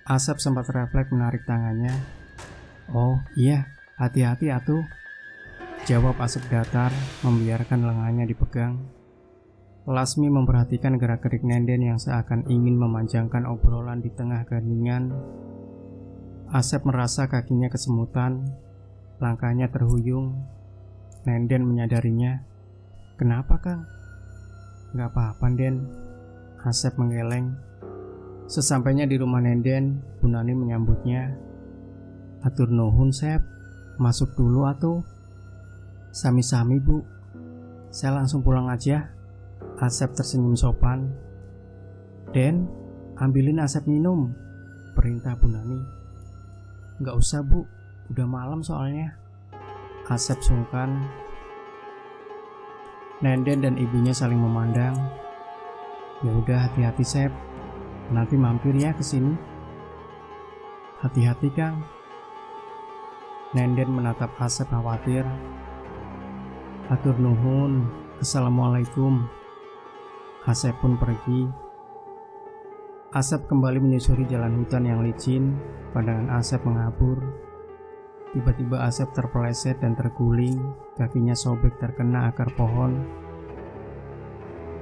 Asep sempat refleks menarik tangannya. Oh iya, hati-hati atuh, jawab Asep datar, membiarkan lengannya dipegang. Lasmi memperhatikan gerak-gerik Nenden yang seakan ingin memanjangkan obrolan di tengah keheningan. Asep merasa kakinya kesemutan, langkahnya terhuyung. Nenden menyadarinya. Kenapa Kang? Gak apa-apa Den, Asep menggeleng. Sesampainya di rumah Nenden, Bu Nani menyambutnya. Atur nuhun Sep, masuk dulu atuh. Sami-sami Bu, saya langsung pulang aja. Asep tersenyum sopan. Den, ambilin Asep minum, perintah Bu Nani. Gak usah Bu, udah malam soalnya, Asep sungkan. Nenden dan ibunya saling memandang. Ya udah, hati-hati Sep, nanti mampir ya ke sini. Hati-hati Kang. Nenden menatap Asep khawatir. Atur nuhun, assalamualaikum. Asep pun pergi. Asep kembali menyusuri jalan hutan yang licin. Pandangan Asep mengabur. Tiba-tiba Asep terpeleset dan terguling. Kakinya sobek terkena akar pohon.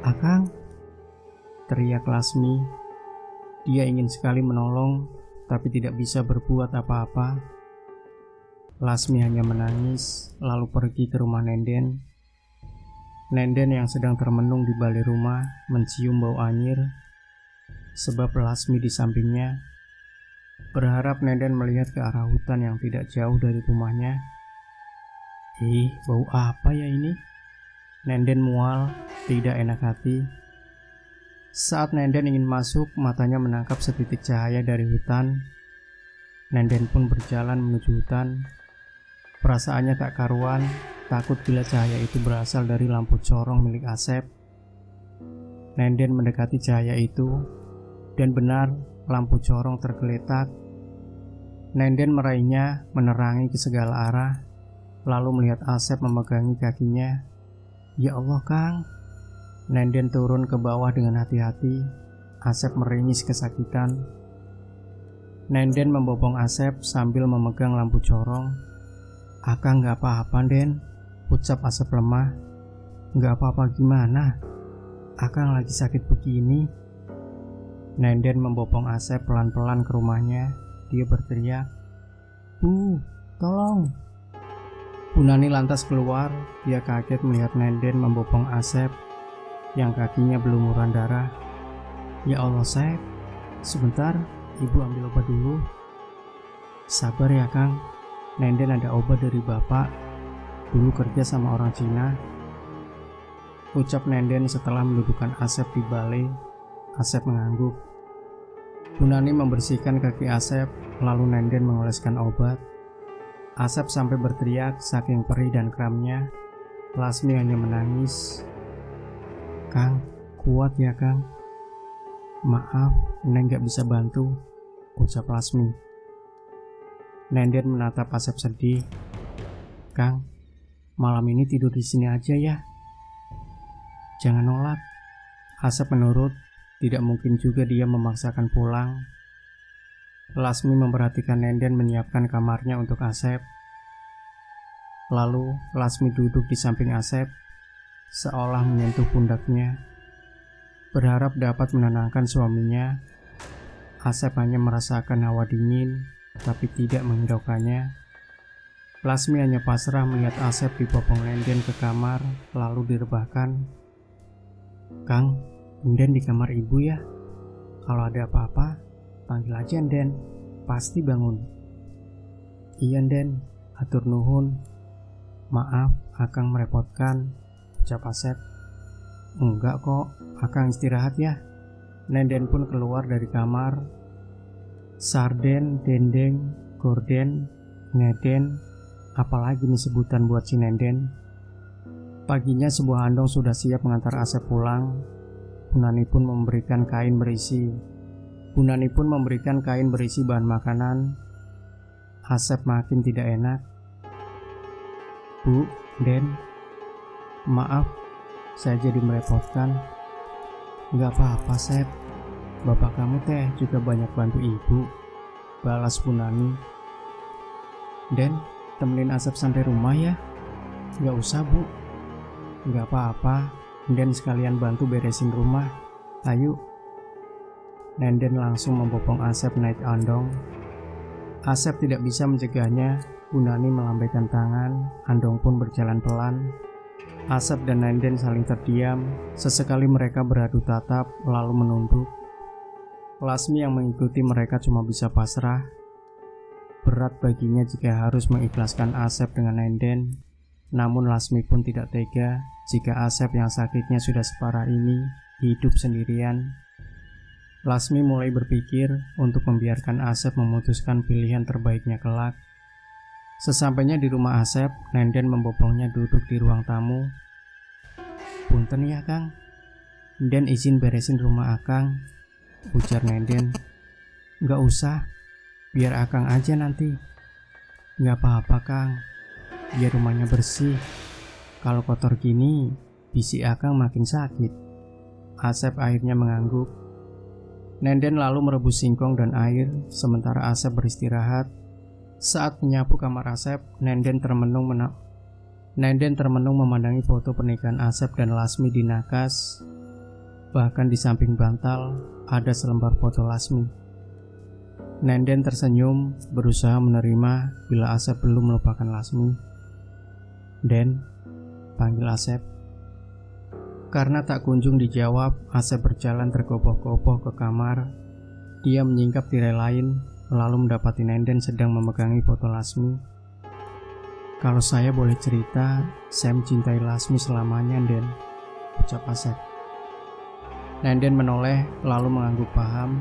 Akang, teriak Lasmi. Dia ingin sekali menolong, tapi tidak bisa berbuat apa-apa. Lasmi hanya menangis, lalu pergi ke rumah Nenden. Nenden yang sedang termenung di balik rumah mencium bau anyir, sebab Lasmi di sampingnya. Berharap Nenden melihat ke arah hutan yang tidak jauh dari rumahnya. Ih, bau apa ya ini? Nenden mual, tidak enak hati. Saat Nenden ingin masuk, matanya menangkap setitik cahaya dari hutan. Nenden pun berjalan menuju hutan. Perasaannya tak karuan, takut bila cahaya itu berasal dari lampu corong milik Asep. Nenden mendekati cahaya itu, dan benar, lampu corong tergeletak. Nenden meraihnya, menerangi ke segala arah, lalu melihat Asep memegangi kakinya. Ya Allah Kang. Nenden turun ke bawah dengan hati-hati. Asep meringis kesakitan. Nenden membopong Asep sambil memegang lampu corong. Akang gak apa-apa Den, ucap Asep lemah. Gak apa-apa gimana? Akang lagi sakit begini. Nenden membopong Asep pelan-pelan ke rumahnya. Dia berteriak, Bu, tolong. Bu Nani lantas keluar. Dia kaget melihat Nenden membopong Asep yang kakinya berlumuran darah. Ya Allah Sep, sebentar, ibu ambil obat dulu. Sabar ya Kang, Nenden ada obat dari bapak, dulu kerja sama orang Cina, ucap Nenden setelah mendudukkan Asep di balai. Asep mengangguk. Bu Nani membersihkan kaki Asep, lalu Nenden mengoleskan obat. Asep sampai berteriak saking perih dan kramnya. Lasmi hanya menangis. Kang, kuat ya Kang. Maaf, Neng gak bisa bantu, ucap Lasmi. Nenden menatap Asep sedih. Kang, malam ini tidur di sini aja ya. Jangan nolak. Asep menurut, tidak mungkin juga dia memaksakan pulang. Lasmi memperhatikan Nenden menyiapkan kamarnya untuk Asep. Lalu Lasmi duduk di samping Asep, seolah menyentuh pundaknya, berharap dapat menenangkan suaminya. Asep hanya merasakan hawa dingin, tapi tidak menghiraukannya. Lasmi hanya pasrah melihat Asep dibopong Nenden ke kamar, lalu direbahkan. Kang, Nenden di kamar ibu ya. Kalau ada apa-apa, panggil aja Nenden, pasti bangun. Iya Nenden, atur nuhun. Maaf, Akang merepotkan, ucap Asep. Enggak kok, Akang istirahat ya. Nenden pun keluar dari kamar. Sarden, dendeng, gorden, ngeden, apalagi nih sebutan buat si Nenden. Paginya sebuah andong sudah siap mengantar Asep pulang. Bunani pun memberikan kain berisi bahan makanan. Asep makin tidak enak. Bu, Den, maaf, saya jadi merepotkan. Gak apa-apa, Sep. Bapak kamu teh juga banyak bantu ibu, balas Bunani. Den, temenin Asep sampai rumah ya. Gak usah, Bu. Gak apa-apa, Den sekalian bantu beresin rumah. Ayo. Nenden langsung membopong Asep naik andong. Asep tidak bisa mencegahnya. Bunani melambaikan tangan, andong pun berjalan pelan. Asep dan Nenden saling terdiam, sesekali mereka beradu tatap lalu menunduk. Lasmi yang mengikuti mereka cuma bisa pasrah. Berat baginya jika harus mengikhlaskan Asep dengan Nenden, namun Lasmi pun tidak tega jika Asep yang sakitnya sudah separah ini hidup sendirian. Lasmi mulai berpikir untuk membiarkan Asep memutuskan pilihan terbaiknya kelak. Sesampainya di rumah Asep, Nenden membopongnya duduk di ruang tamu. Punten ya Kang, Nenden izin beresin rumah Akang, ujar Nenden. Gak usah, biar Akang aja nanti. Gak apa-apa Kang, biar rumahnya bersih. Kalau kotor gini, bisi Akang makin sakit. Asep akhirnya mengangguk. Nenden lalu merebus singkong dan air, sementara Asep beristirahat. Saat menyapu kamar Asep, Nenden termenung memandangi foto pernikahan Asep dan Lasmi di nakas. Bahkan di samping bantal ada selembar foto Lasmi. Nenden tersenyum, berusaha menerima bila Asep belum melupakan Lasmi. Den, panggil Asep. Karena tak kunjung dijawab, Asep berjalan tergopoh-gopoh ke kamar. Dia menyingkap tirai lain, lalu mendapati Nenden sedang memegangi foto Lasmi. Kalau saya boleh cerita, saya mencintai Lasmi selamanya, Den, ucap Asep. Nenden menoleh, lalu mengangguk paham.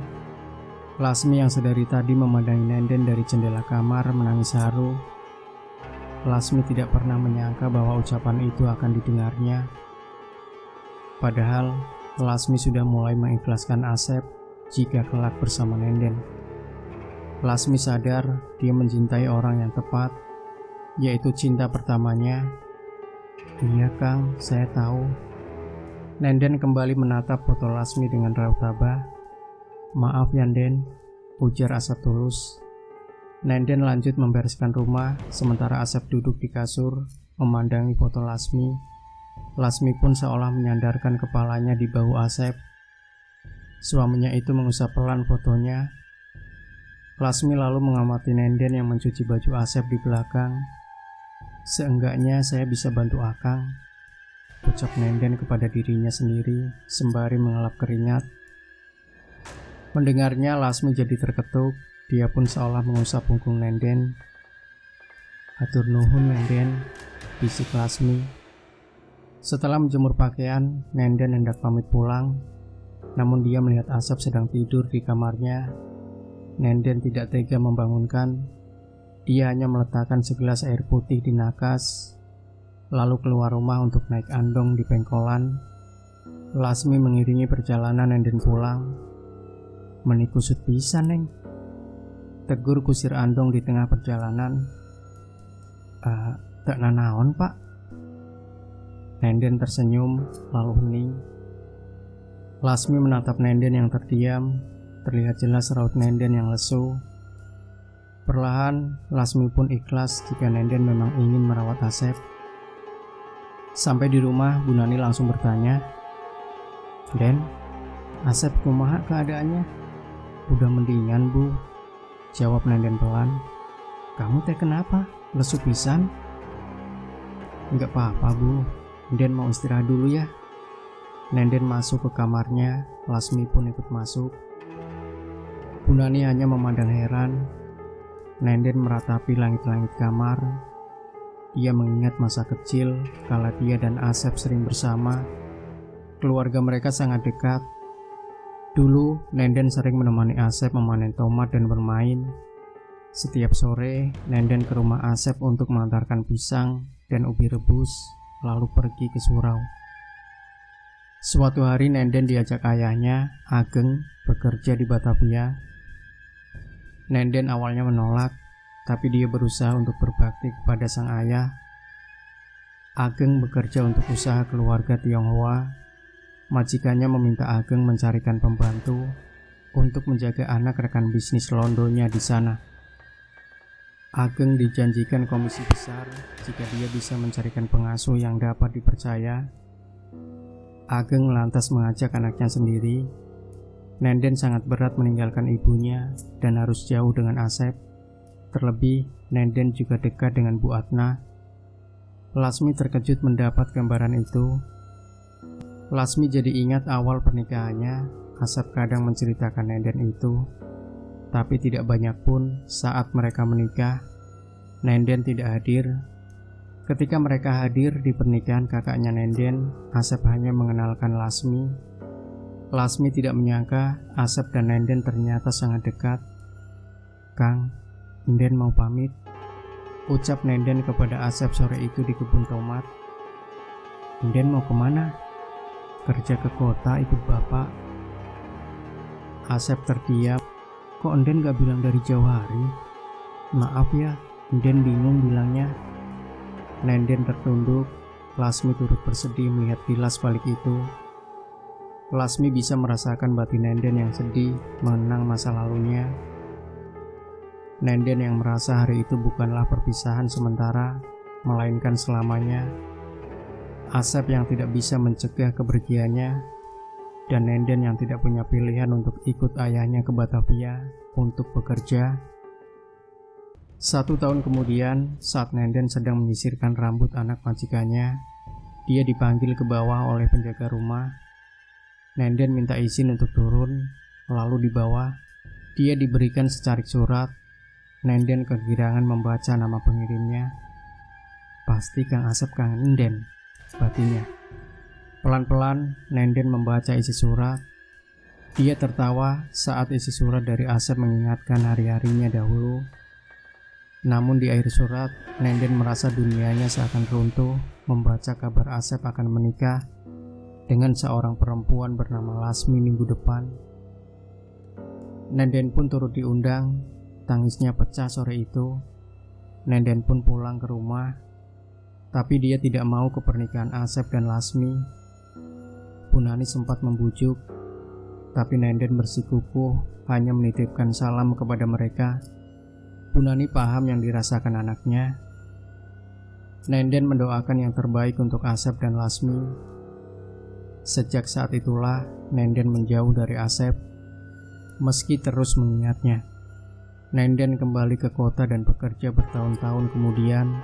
Lasmi yang sedari tadi memandangi Nenden dari jendela kamar menangis haru. Lasmi tidak pernah menyangka bahwa ucapan itu akan didengarnya. Padahal, Lasmi sudah mulai mengikhlaskan Asep jika kelak bersama Nenden. Lasmi sadar dia mencintai orang yang tepat, yaitu cinta pertamanya. Iya Kang, saya tahu. Nenden kembali menatap foto Lasmi dengan raut tabah. Maaf ya Den, ujar Asep tulus. Nenden lanjut membereskan rumah, sementara Asep duduk di kasur, memandangi foto Lasmi. Lasmi pun seolah menyandarkan kepalanya di bahu Asep. Suaminya itu mengusap pelan fotonya. Lasmi lalu mengamati Nenden yang mencuci baju Asep di belakang. Seenggaknya saya bisa bantu Akang, ucap Nenden kepada dirinya sendiri sembari mengelap keringat. Mendengarnya, Lasmi jadi terketuk. Dia pun seolah mengusap punggung Nenden. Hatur nuhun Nenden, bisik Lasmi. Setelah menjemur pakaian, Nenden hendak pamit pulang. Namun dia melihat Asep sedang tidur di kamarnya. Nenden tidak tega membangunkan. Dia hanya meletakkan segelas air putih di nakas, lalu keluar rumah untuk naik andong di pengkolan. Lasmi mengiringi perjalanan Nenden pulang. Meni kusut pisan neng, tegur kusir Andong di tengah perjalanan. Tak nanaon pak. Nenden tersenyum lalu hening. Lasmi menatap Nenden yang terdiam. Terlihat jelas raut Nenden yang lesu. Perlahan Lasmi pun ikhlas jika Nenden memang ingin merawat Asep. Sampai di rumah, Bu Nani langsung bertanya, "Den, Asep kumaha keadaannya?" "Udah mendingan Bu," jawab Nenden pelan. "Kamu teh kenapa? Lesu pisan?" "Enggak apa-apa Bu, Den mau istirahat dulu ya." Nenden masuk ke kamarnya, Lasmi pun ikut masuk. Bu Nani hanya memandang heran. Nenden meratapi langit-langit kamar. Dia mengingat masa kecil kala dia dan Asep sering bersama. Keluarga mereka sangat dekat. Dulu Nenden sering menemani Asep memanen tomat dan bermain. Setiap sore Nenden ke rumah Asep untuk mengantarkan pisang dan ubi rebus, lalu pergi ke surau. Suatu hari Nenden diajak ayahnya, Ageng, bekerja di Batavia. Nenden awalnya menolak, tapi dia berusaha untuk berbakti kepada sang ayah. Ageng bekerja untuk usaha keluarga Tionghoa. Majikannya meminta Ageng mencarikan pembantu untuk menjaga anak rekan bisnis Londonya di sana. Ageng dijanjikan komisi besar jika dia bisa mencarikan pengasuh yang dapat dipercaya. Ageng lantas mengajak anaknya sendiri. Nenden sangat berat meninggalkan ibunya dan harus jauh dengan Asep. Terlebih, Nenden juga dekat dengan Bu Atna. Lasmi terkejut mendapat gambaran itu. Lasmi jadi ingat awal pernikahannya. Asep kadang menceritakan Nenden itu, tapi tidak banyak pun saat mereka menikah. Nenden tidak hadir. Ketika mereka hadir di pernikahan kakaknya Nenden, Asep hanya mengenalkan Lasmi. Lasmi tidak menyangka Asep dan Nenden ternyata sangat dekat. "Kang, Nenden mau pamit," ucap Nenden kepada Asep sore itu di kebun tomat. "Nenden mau kemana?" "Kerja ke kota ikut bapak." Asep terdiam. "Kok Nenden gak bilang dari jauh hari?" "Maaf ya," Nenden bingung bilangnya. Nenden tertunduk. Lasmi turut bersedih melihat kilas balik itu. Lasmi bisa merasakan batin Nenden yang sedih mengenang masa lalunya. Nenden yang merasa hari itu bukanlah perpisahan sementara, melainkan selamanya. Asep yang tidak bisa mencegah kepergiannya, dan Nenden yang tidak punya pilihan untuk ikut ayahnya ke Batavia untuk bekerja. 1 tahun kemudian, saat Nenden sedang menyisirkan rambut anak majikannya, dia dipanggil ke bawah oleh penjaga rumah. Nenden minta izin untuk turun, lalu di bawah, dia diberikan secarik surat. Nenden kegirangan membaca nama pengirimnya. "Pasti Kang Asep kangen Nenden," batinnya. Pelan-pelan Nenden membaca isi surat. Dia tertawa saat isi surat dari Asep mengingatkan hari-harinya dahulu. Namun di akhir surat, Nenden merasa dunianya seakan runtuh membaca kabar Asep akan menikah dengan seorang perempuan bernama Lasmi minggu depan. Nenden pun turut diundang. Tangisnya pecah sore itu. Nenden pun pulang ke rumah, tapi dia tidak mau ke pernikahan Asep dan Lasmi. Bu Nani sempat membujuk, tapi Nenden bersikukuh hanya menitipkan salam kepada mereka. Bu Nani paham yang dirasakan anaknya. Nenden mendoakan yang terbaik untuk Asep dan Lasmi. Sejak saat itulah Nenden menjauh dari Asep, meski terus mengingatnya. Nenden kembali ke kota dan bekerja bertahun-tahun kemudian,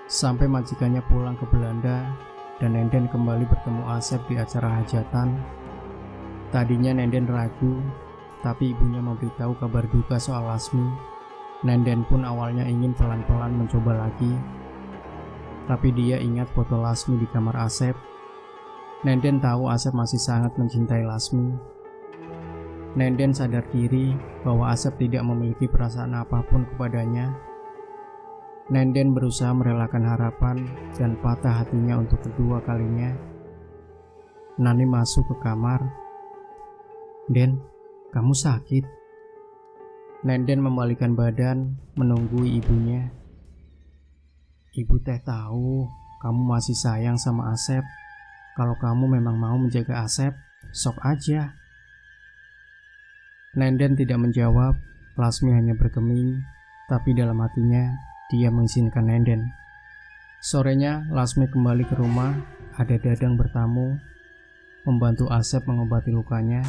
sampai majikannya pulang ke Belanda dan Nenden kembali bertemu Asep di acara hajatan. Tadinya Nenden ragu, tapi ibunya memberitahu kabar duka soal Lasmi. Nenden pun awalnya ingin pelan-pelan mencoba lagi, tapi dia ingat foto Lasmi di kamar Asep. Nenden tahu Asep masih sangat mencintai Lasmi. Nenden sadar diri bahwa Asep tidak memiliki perasaan apapun kepadanya. Nenden berusaha merelakan harapan dan patah hatinya untuk kedua kalinya. Nani masuk ke kamar. "Den, kamu sakit?" Nenden membalikkan badan menunggui ibunya. "Ibu teh tahu kamu masih sayang sama Asep. Kalau kamu memang mau menjaga Asep, sok aja." Nenden tidak menjawab. Lasmi hanya bergeming, tapi dalam hatinya dia mengizinkan Nenden. Sorenya Lasmi kembali ke rumah. Ada Dadang bertamu, membantu Asep mengobati lukanya.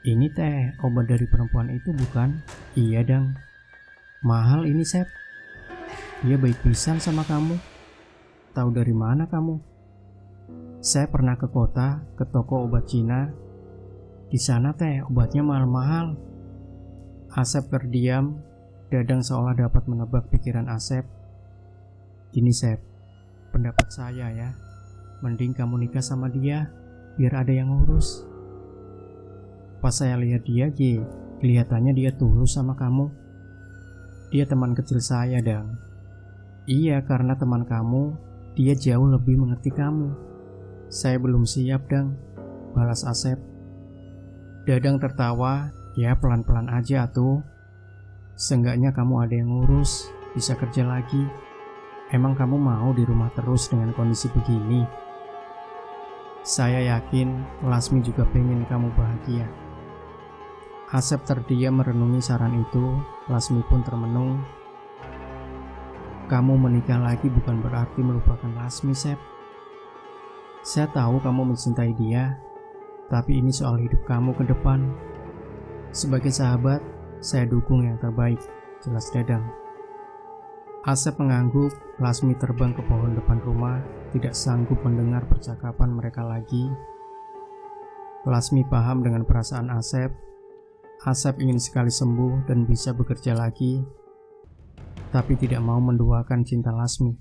"Ini teh obat dari perempuan itu bukan?" "Iya Dang." "Mahal ini Sep." "Dia baik pisan sama kamu." "Tahu dari mana kamu?" "Saya pernah ke kota, ke toko obat Cina. Di sana teh obatnya mahal-mahal." Asep terdiam. Dadang seolah dapat menebak pikiran Asep. "Gini Sep, pendapat saya ya, mending kamu nikah sama dia, biar ada yang ngurus." "Pas saya lihat dia, kelihatannya dia tulus sama kamu." "Dia teman kecil saya Dang." "Iya, karena teman kamu, dia jauh lebih mengerti kamu." "Saya belum siap Dang," balas Asep. Dadang tertawa. "Ya pelan-pelan aja tuh. Seenggaknya kamu ada yang ngurus, bisa kerja lagi. Emang kamu mau di rumah terus dengan kondisi begini?" "Saya yakin Lasmi juga pengen kamu bahagia." Asep terdiam merenungi saran itu. Lasmi pun termenung. "Kamu menikah lagi bukan berarti melupakan Lasmi, Sep. Saya tahu kamu mencintai dia, tapi ini soal hidup kamu ke depan. Sebagai sahabat, saya dukung yang terbaik," jelas Dadang. Asep mengangguk. Lasmi terbang ke pohon depan rumah, tidak sanggup mendengar percakapan mereka lagi. Lasmi paham dengan perasaan Asep. Asep ingin sekali sembuh dan bisa bekerja lagi, tapi tidak mau menduakan cinta Lasmi.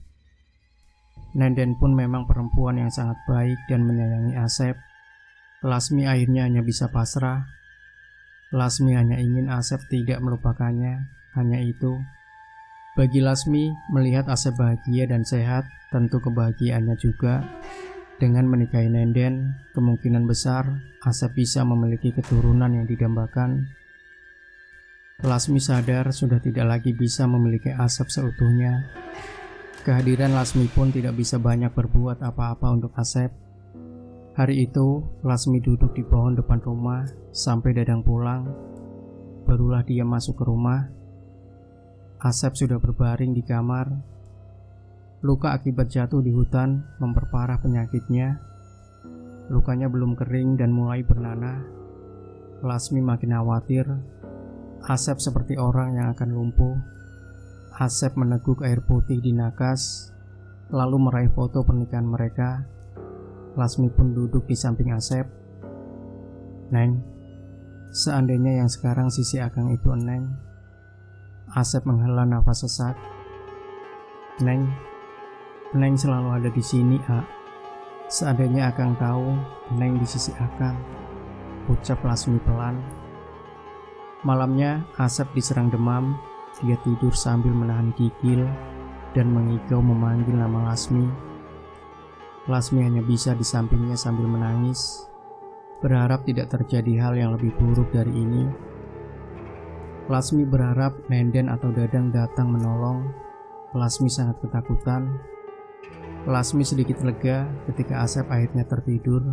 Nenden pun memang perempuan yang sangat baik dan menyayangi Asep. Lasmi akhirnya hanya bisa pasrah. Lasmi hanya ingin Asep tidak melupakannya, hanya itu. Bagi Lasmi, melihat Asep bahagia dan sehat, tentu kebahagiaannya juga. Dengan menikahi Nenden, kemungkinan besar Asep bisa memiliki keturunan yang didambakan. Lasmi sadar sudah tidak lagi bisa memiliki Asep seutuhnya. Kehadiran Lasmi pun tidak bisa banyak berbuat apa-apa untuk Asep. Hari itu, Lasmi duduk di pohon depan rumah sampai Dadang pulang. Barulah dia masuk ke rumah. Asep sudah berbaring di kamar. Luka akibat jatuh di hutan memperparah penyakitnya. Lukanya belum kering dan mulai bernanah. Lasmi makin khawatir. Asep seperti orang yang akan lumpuh. Asep meneguk air putih di nakas, lalu meraih foto pernikahan mereka. Lasmi pun duduk di samping Asep. "Neng, seandainya yang sekarang sisi Akang itu Neng." Asep menghela nafas sesak. Neng selalu ada di sini, A. Seandainya Akang tahu Neng di sisi Akang," ucap Lasmi pelan. Malamnya Asep diserang demam. Dia tidur sambil menahan gigil dan mengigau memanggil nama Lasmi. Lasmi hanya bisa di sampingnya sambil menangis, berharap tidak terjadi hal yang lebih buruk dari ini. Lasmi berharap Nenden atau Dadang datang menolong. Lasmi sangat ketakutan. Lasmi sedikit lega ketika Asep akhirnya tertidur.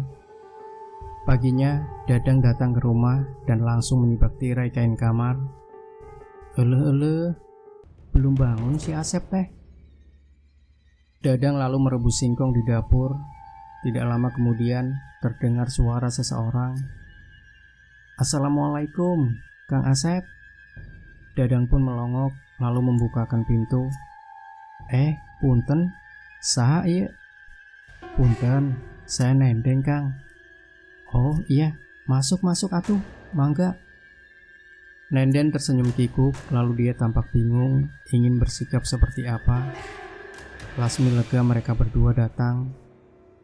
Paginya, Dadang datang ke rumah dan langsung menyibak tirai kain kamar. "Eleh, belum bangun si Asep teh." Dadang lalu merebus singkong di dapur. Tidak lama kemudian, terdengar suara seseorang. "Assalamualaikum, Kang Asep." Dadang pun melongok lalu membukakan pintu. Punten, saha ieu?" "Punten, saya Nenden Kang." "Oh iya, masuk atuh, mangga." Nenden tersenyum kikuk, lalu dia tampak bingung, ingin bersikap seperti apa. Lasmi lega mereka berdua datang.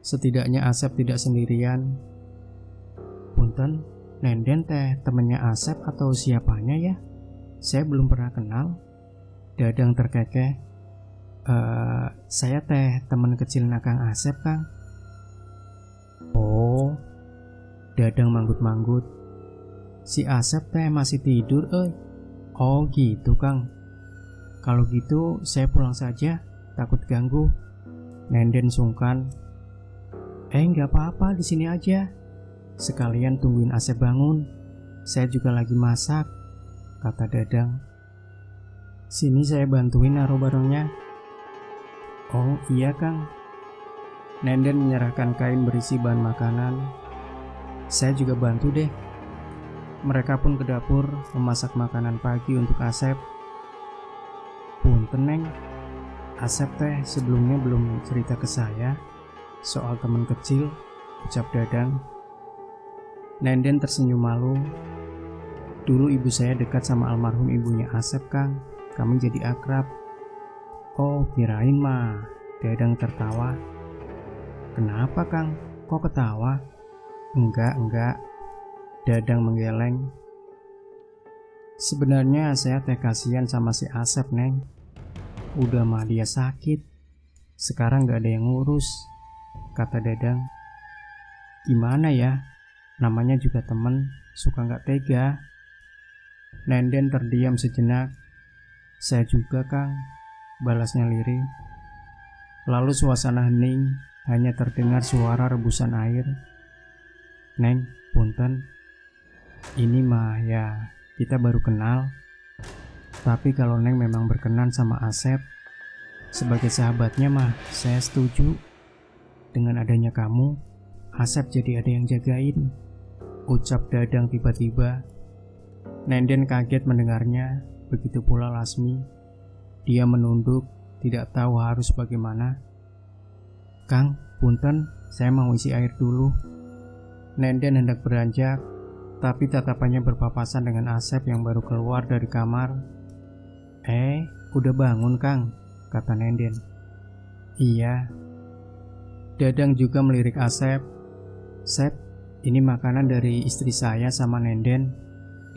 Setidaknya Asep tidak sendirian. "Punten, Nenden teh temennya Asep atau siapanya ya? Saya belum pernah kenal." Dadang terkekeh. Saya teh teman kecil Kang Asep, Kang." "Oh." Dadang manggut-manggut. Si Asep teh masih tidur, Oh gitu Kang. Kalau gitu saya pulang saja, takut ganggu. Nenden sungkan. Nggak apa-apa, di sini aja. Sekalian tungguin Asep bangun. Saya juga lagi masak, kata Dadang. Sini saya bantuin naruh barangnya. Oh iya Kang. Nenden menyerahkan kain berisi bahan makanan. Saya juga bantu deh. Mereka pun ke dapur memasak makanan pagi untuk Asep. Punten Neng, Asep teh sebelumnya belum cerita ke saya soal teman kecil, ucap Dadang. Nenden tersenyum malu. Dulu ibu saya dekat sama almarhum ibunya Asep Kang, kami jadi akrab. Oh kirain mah, Dadang tertawa. Kenapa Kang, kok ketawa? Enggak. Dadang menggeleng. Sebenarnya saya teh kasihan sama si Asep Neng. Udah mah dia sakit, sekarang gak ada yang ngurus, kata Dadang. Gimana ya, namanya juga temen, suka gak tega. Nenden terdiam sejenak. Saya juga Kang, balasnya lirih. Lalu suasana hening, hanya terdengar suara rebusan air. Neng, punten. Ini mah ya, kita baru kenal. Tapi kalau Neng memang berkenan sama Asep, sebagai sahabatnya mah saya setuju. Dengan adanya kamu, Asep jadi ada yang jagain, ucap Dadang tiba-tiba. Nenden kaget mendengarnya, begitu pula Lasmi. Dia menunduk, tidak tahu harus bagaimana. Kang, punten, saya mau isi air dulu. Nenden hendak beranjak, tapi tatapannya berpapasan dengan Asep yang baru keluar dari kamar. Udah bangun Kang, kata Nenden. Iya. Dadang juga melirik Asep. Sep, ini makanan dari istri saya sama Nenden.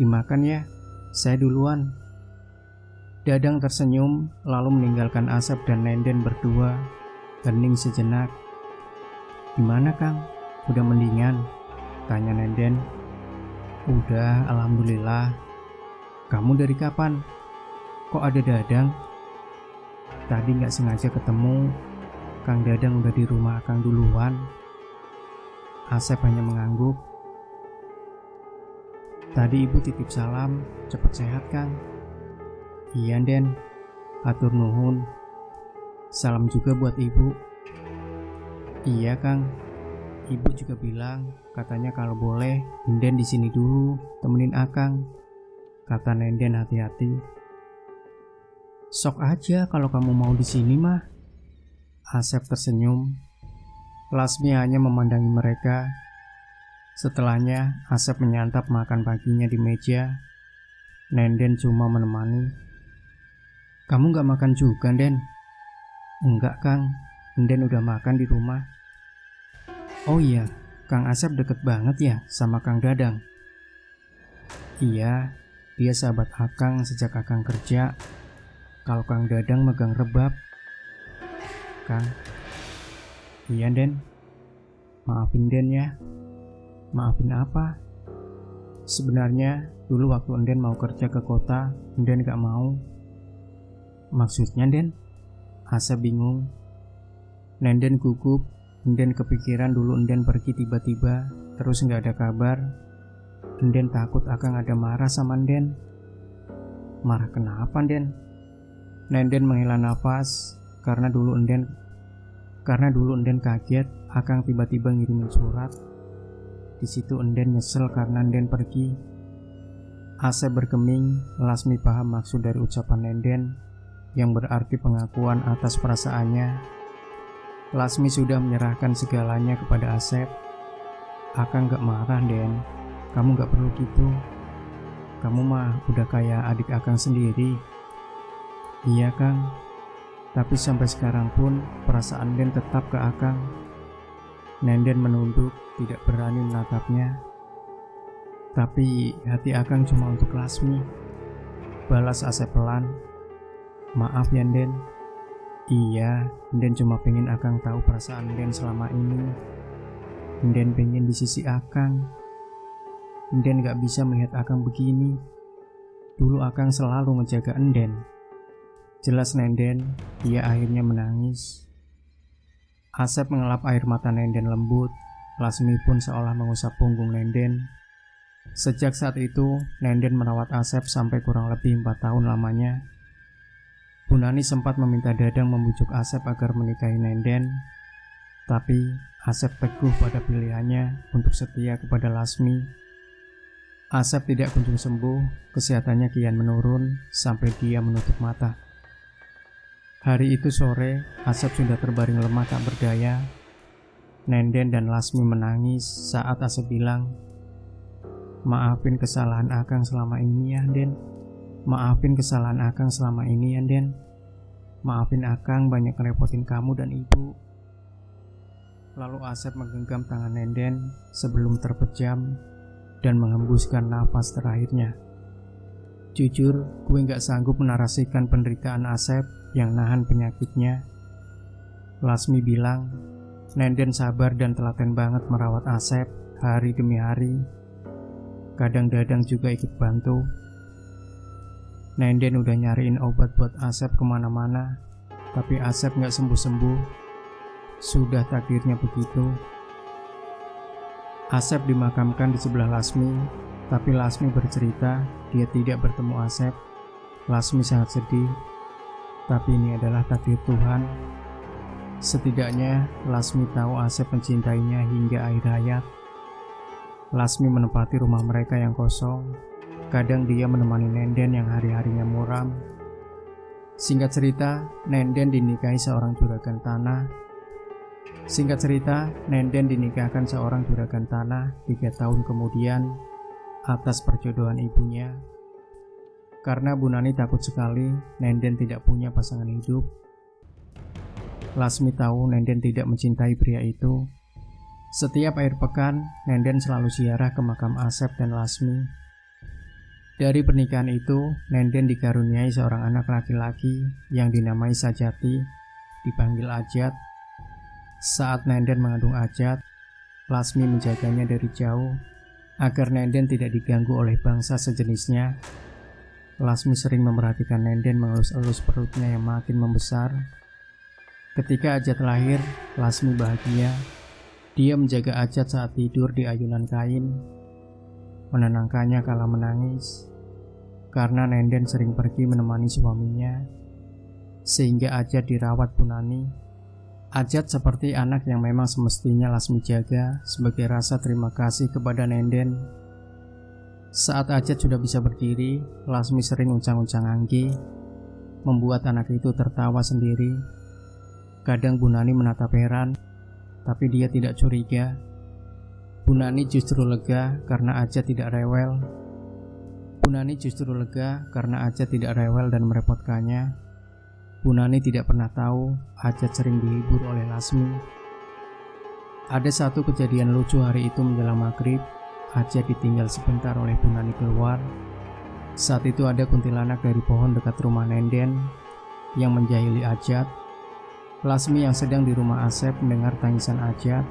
Dimakan ya, saya duluan. Dadang tersenyum, lalu meninggalkan Asep dan Nenden berdua, hening sejenak. Gimana Kang, udah mendingan? Tanya Nenden. Udah, alhamdulillah. Kamu dari kapan? Kok ada Dadang? Tadi gak sengaja ketemu. Kang Dadang udah di rumah Kang duluan. Asep hanya mengangguk. Tadi ibu titip salam, cepet sehat Kang. Iya Den, atur nuhun. Salam juga buat ibu. Iya Kang. Ibu juga bilang, katanya kalau boleh Nenden di sini dulu, temenin Akang, kata Nenden hati-hati. Sok aja kalau kamu mau di sini mah. Asep tersenyum. Lasmi hanya memandangi mereka. Setelahnya Asep menyantap makan paginya di meja. Nenden cuma menemani. Kamu gak makan juga Den? Enggak Kang, Nenden udah makan di rumah. Oh iya, Kang Asep deket banget ya sama Kang Dadang? Iya, dia sahabat Akang sejak Akang kerja. Kalau Kang Dadang megang rebab. Kang. Iya Den. Maafin Den ya. Maafin apa? Sebenarnya dulu waktu Nden mau kerja ke kota, Nden gak mau. Maksudnya Den? Asep bingung. Nenden gugup. Nden kepikiran dulu Nden pergi tiba-tiba, terus gak ada kabar. Nden takut Akang ada marah sama Nden. Marah kenapa Den? Nenden menghela nafas karena dulu Nden kaget Akang tiba-tiba ngirimin surat. Di situ Nden nyesel karena Nden pergi. Asep bergeming. Lasmi paham maksud dari ucapan Nenden yang berarti pengakuan atas perasaannya. Lasmi sudah menyerahkan segalanya kepada Asep. Akang gak marah Den, kamu gak perlu gitu. Kamu mah udah kayak adik Akang sendiri. Iya Kang, tapi sampai sekarang pun perasaan Den tetap ke Akang. Nenden menunduk, tidak berani menatapnya. Tapi hati Akang cuma untuk Lasmi, balas Asep pelan. Maaf ya Den. Iya, Nden cuma pengen Akang tahu perasaan Nden selama ini. Nden pengen di sisi Akang. Enden gak bisa melihat Akang begini. Dulu Akang selalu ngejaga Enden. Jelas Nenden, dia akhirnya menangis. Asep mengelap air mata Nenden lembut. Lasmi pun seolah mengusap punggung Nenden. Sejak saat itu, Nenden merawat Asep sampai kurang lebih 4 tahun lamanya. Bu Nani sempat meminta Dadang membujuk Asep agar menikahi Nenden, tapi Asep teguh pada pilihannya untuk setia kepada Lasmi. Asep tidak kunjung sembuh, kesehatannya kian menurun sampai dia menutup mata. Hari itu sore, Asep sudah terbaring lemah tak berdaya. Nenden dan Lasmi menangis saat Asep bilang, "Maafin kesalahan Akang selama ini ya, Den. Maafin kesalahan Akang selama ini ya, Den. Maafin Akang banyak ngerepotin kamu dan ibu." Lalu Asep menggenggam tangan Nenden sebelum terpejam dan menghembuskan nafas terakhirnya. Jujur, gue gak sanggup menarasikan penderitaan Asep yang nahan penyakitnya. Lasmi bilang, Nenden sabar dan telaten banget merawat Asep hari demi hari. Kadang Dadang juga ikut bantu. Nenden udah nyariin obat buat Asep kemana-mana, tapi Asep gak sembuh-sembuh. Sudah takdirnya begitu. Asep dimakamkan di sebelah Lasmi, tapi Lasmi bercerita dia tidak bertemu Asep. Lasmi sangat sedih, tapi ini adalah takdir Tuhan. Setidaknya Lasmi tahu Asep mencintainya hingga akhir hayat. Lasmi menempati rumah mereka yang kosong. Kadang dia menemani Nenden yang hari-harinya muram. Singkat cerita, Nenden dinikahi seorang juragan tanah. Nenden dinikahkan seorang juragan tanah 3 tahun kemudian atas perjodohan ibunya. Karena Bu Nani takut sekali Nenden tidak punya pasangan hidup. Lasmi tahu Nenden tidak mencintai pria itu. Setiap akhir pekan, Nenden selalu ziarah ke makam Asep dan Lasmi. Dari pernikahan itu, Nenden dikaruniai seorang anak laki-laki yang dinamai Sajati, dipanggil Ajat. Saat Nenden mengandung Ajat, Lasmi menjaganya dari jauh agar Nenden tidak diganggu oleh bangsa sejenisnya. Lasmi sering memerhatikan Nenden mengelus-elus perutnya yang makin membesar. Ketika Ajat lahir, Lasmi bahagia. Dia menjaga Ajat saat tidur di ayunan kain, menenangkannya kala menangis. Karena Nenden sering pergi menemani suaminya, sehingga Ajat dirawat Bu Nani. Ajat seperti anak yang memang semestinya Lasmi jaga sebagai rasa terima kasih kepada Nenden. Saat Ajat sudah bisa berdiri, Lasmi sering uncang-uncang anggi, membuat anak itu tertawa sendiri. Kadang Bu Nani menatap heran, tapi dia tidak curiga. Bu Nani justru lega karena Ajat tidak rewel. Dan merepotkannya. Bu Nani tidak pernah tahu Ajat sering dihibur oleh Lasmi. Ada satu kejadian lucu hari itu menjelang maghrib. Ajat ditinggal sebentar oleh Bu Nani keluar. Saat itu ada kuntilanak dari pohon dekat rumah Nenden yang menjahili Ajat. Lasmi yang sedang di rumah Asep mendengar tangisan Ajat.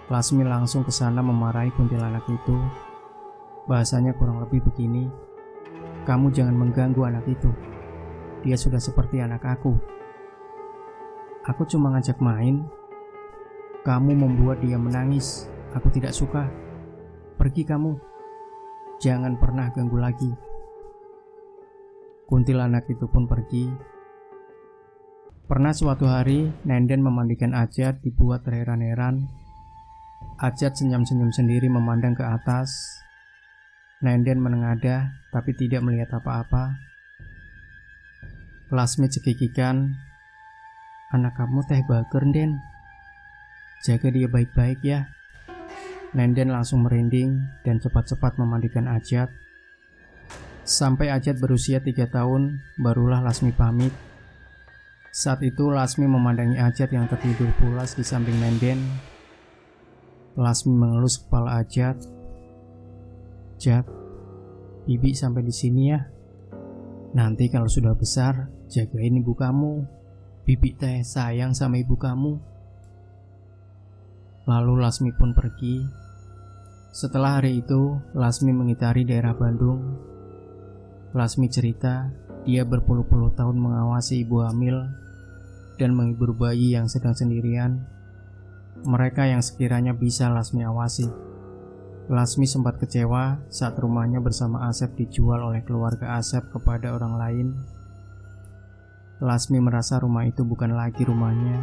Lasmi langsung ke sana memarahi kuntilanak itu. Bahasanya kurang lebih begini, "Kamu jangan mengganggu anak itu. Dia sudah seperti anak aku. Aku cuma ngajak main. Kamu membuat dia menangis. Aku tidak suka. Pergi kamu. Jangan pernah ganggu lagi." Kuntilanak itu pun pergi. Pernah suatu hari, Nenden memandikan Ajat dibuat terheran-heran. Ajat senyum-senyum sendiri memandang ke atas. Nenden menengadah tapi tidak melihat apa-apa. Lasmi cekikikan, "Anak kamu teh bager, Den. Jaga dia baik-baik ya." Nenden langsung merinding dan cepat-cepat memandikan Ajat. Sampai Ajat berusia 3 tahun, barulah Lasmi pamit. Saat itu Lasmi memandangi Ajat yang tertidur pulas di samping Nenden. Lasmi mengelus kepala Ajat. "Jat, Bibi sampai di sini ya. Nanti kalau sudah besar, jagain ibu kamu. Bibi teh sayang sama ibu kamu." Lalu Lasmi pun pergi. Setelah hari itu, Lasmi mengitari daerah Bandung. Lasmi cerita, dia berpuluh-puluh tahun mengawasi ibu hamil dan menghibur bayi yang sedang sendirian. Mereka yang sekiranya bisa Lasmi awasi. Lasmi sempat kecewa saat rumahnya bersama Asep dijual oleh keluarga Asep kepada orang lain. Lasmi merasa rumah itu bukan lagi rumahnya.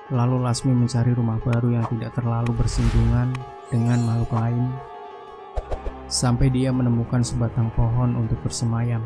Lalu Lasmi mencari rumah baru yang tidak terlalu bersinggungan dengan makhluk lain, sampai dia menemukan sebatang pohon untuk bersemayam.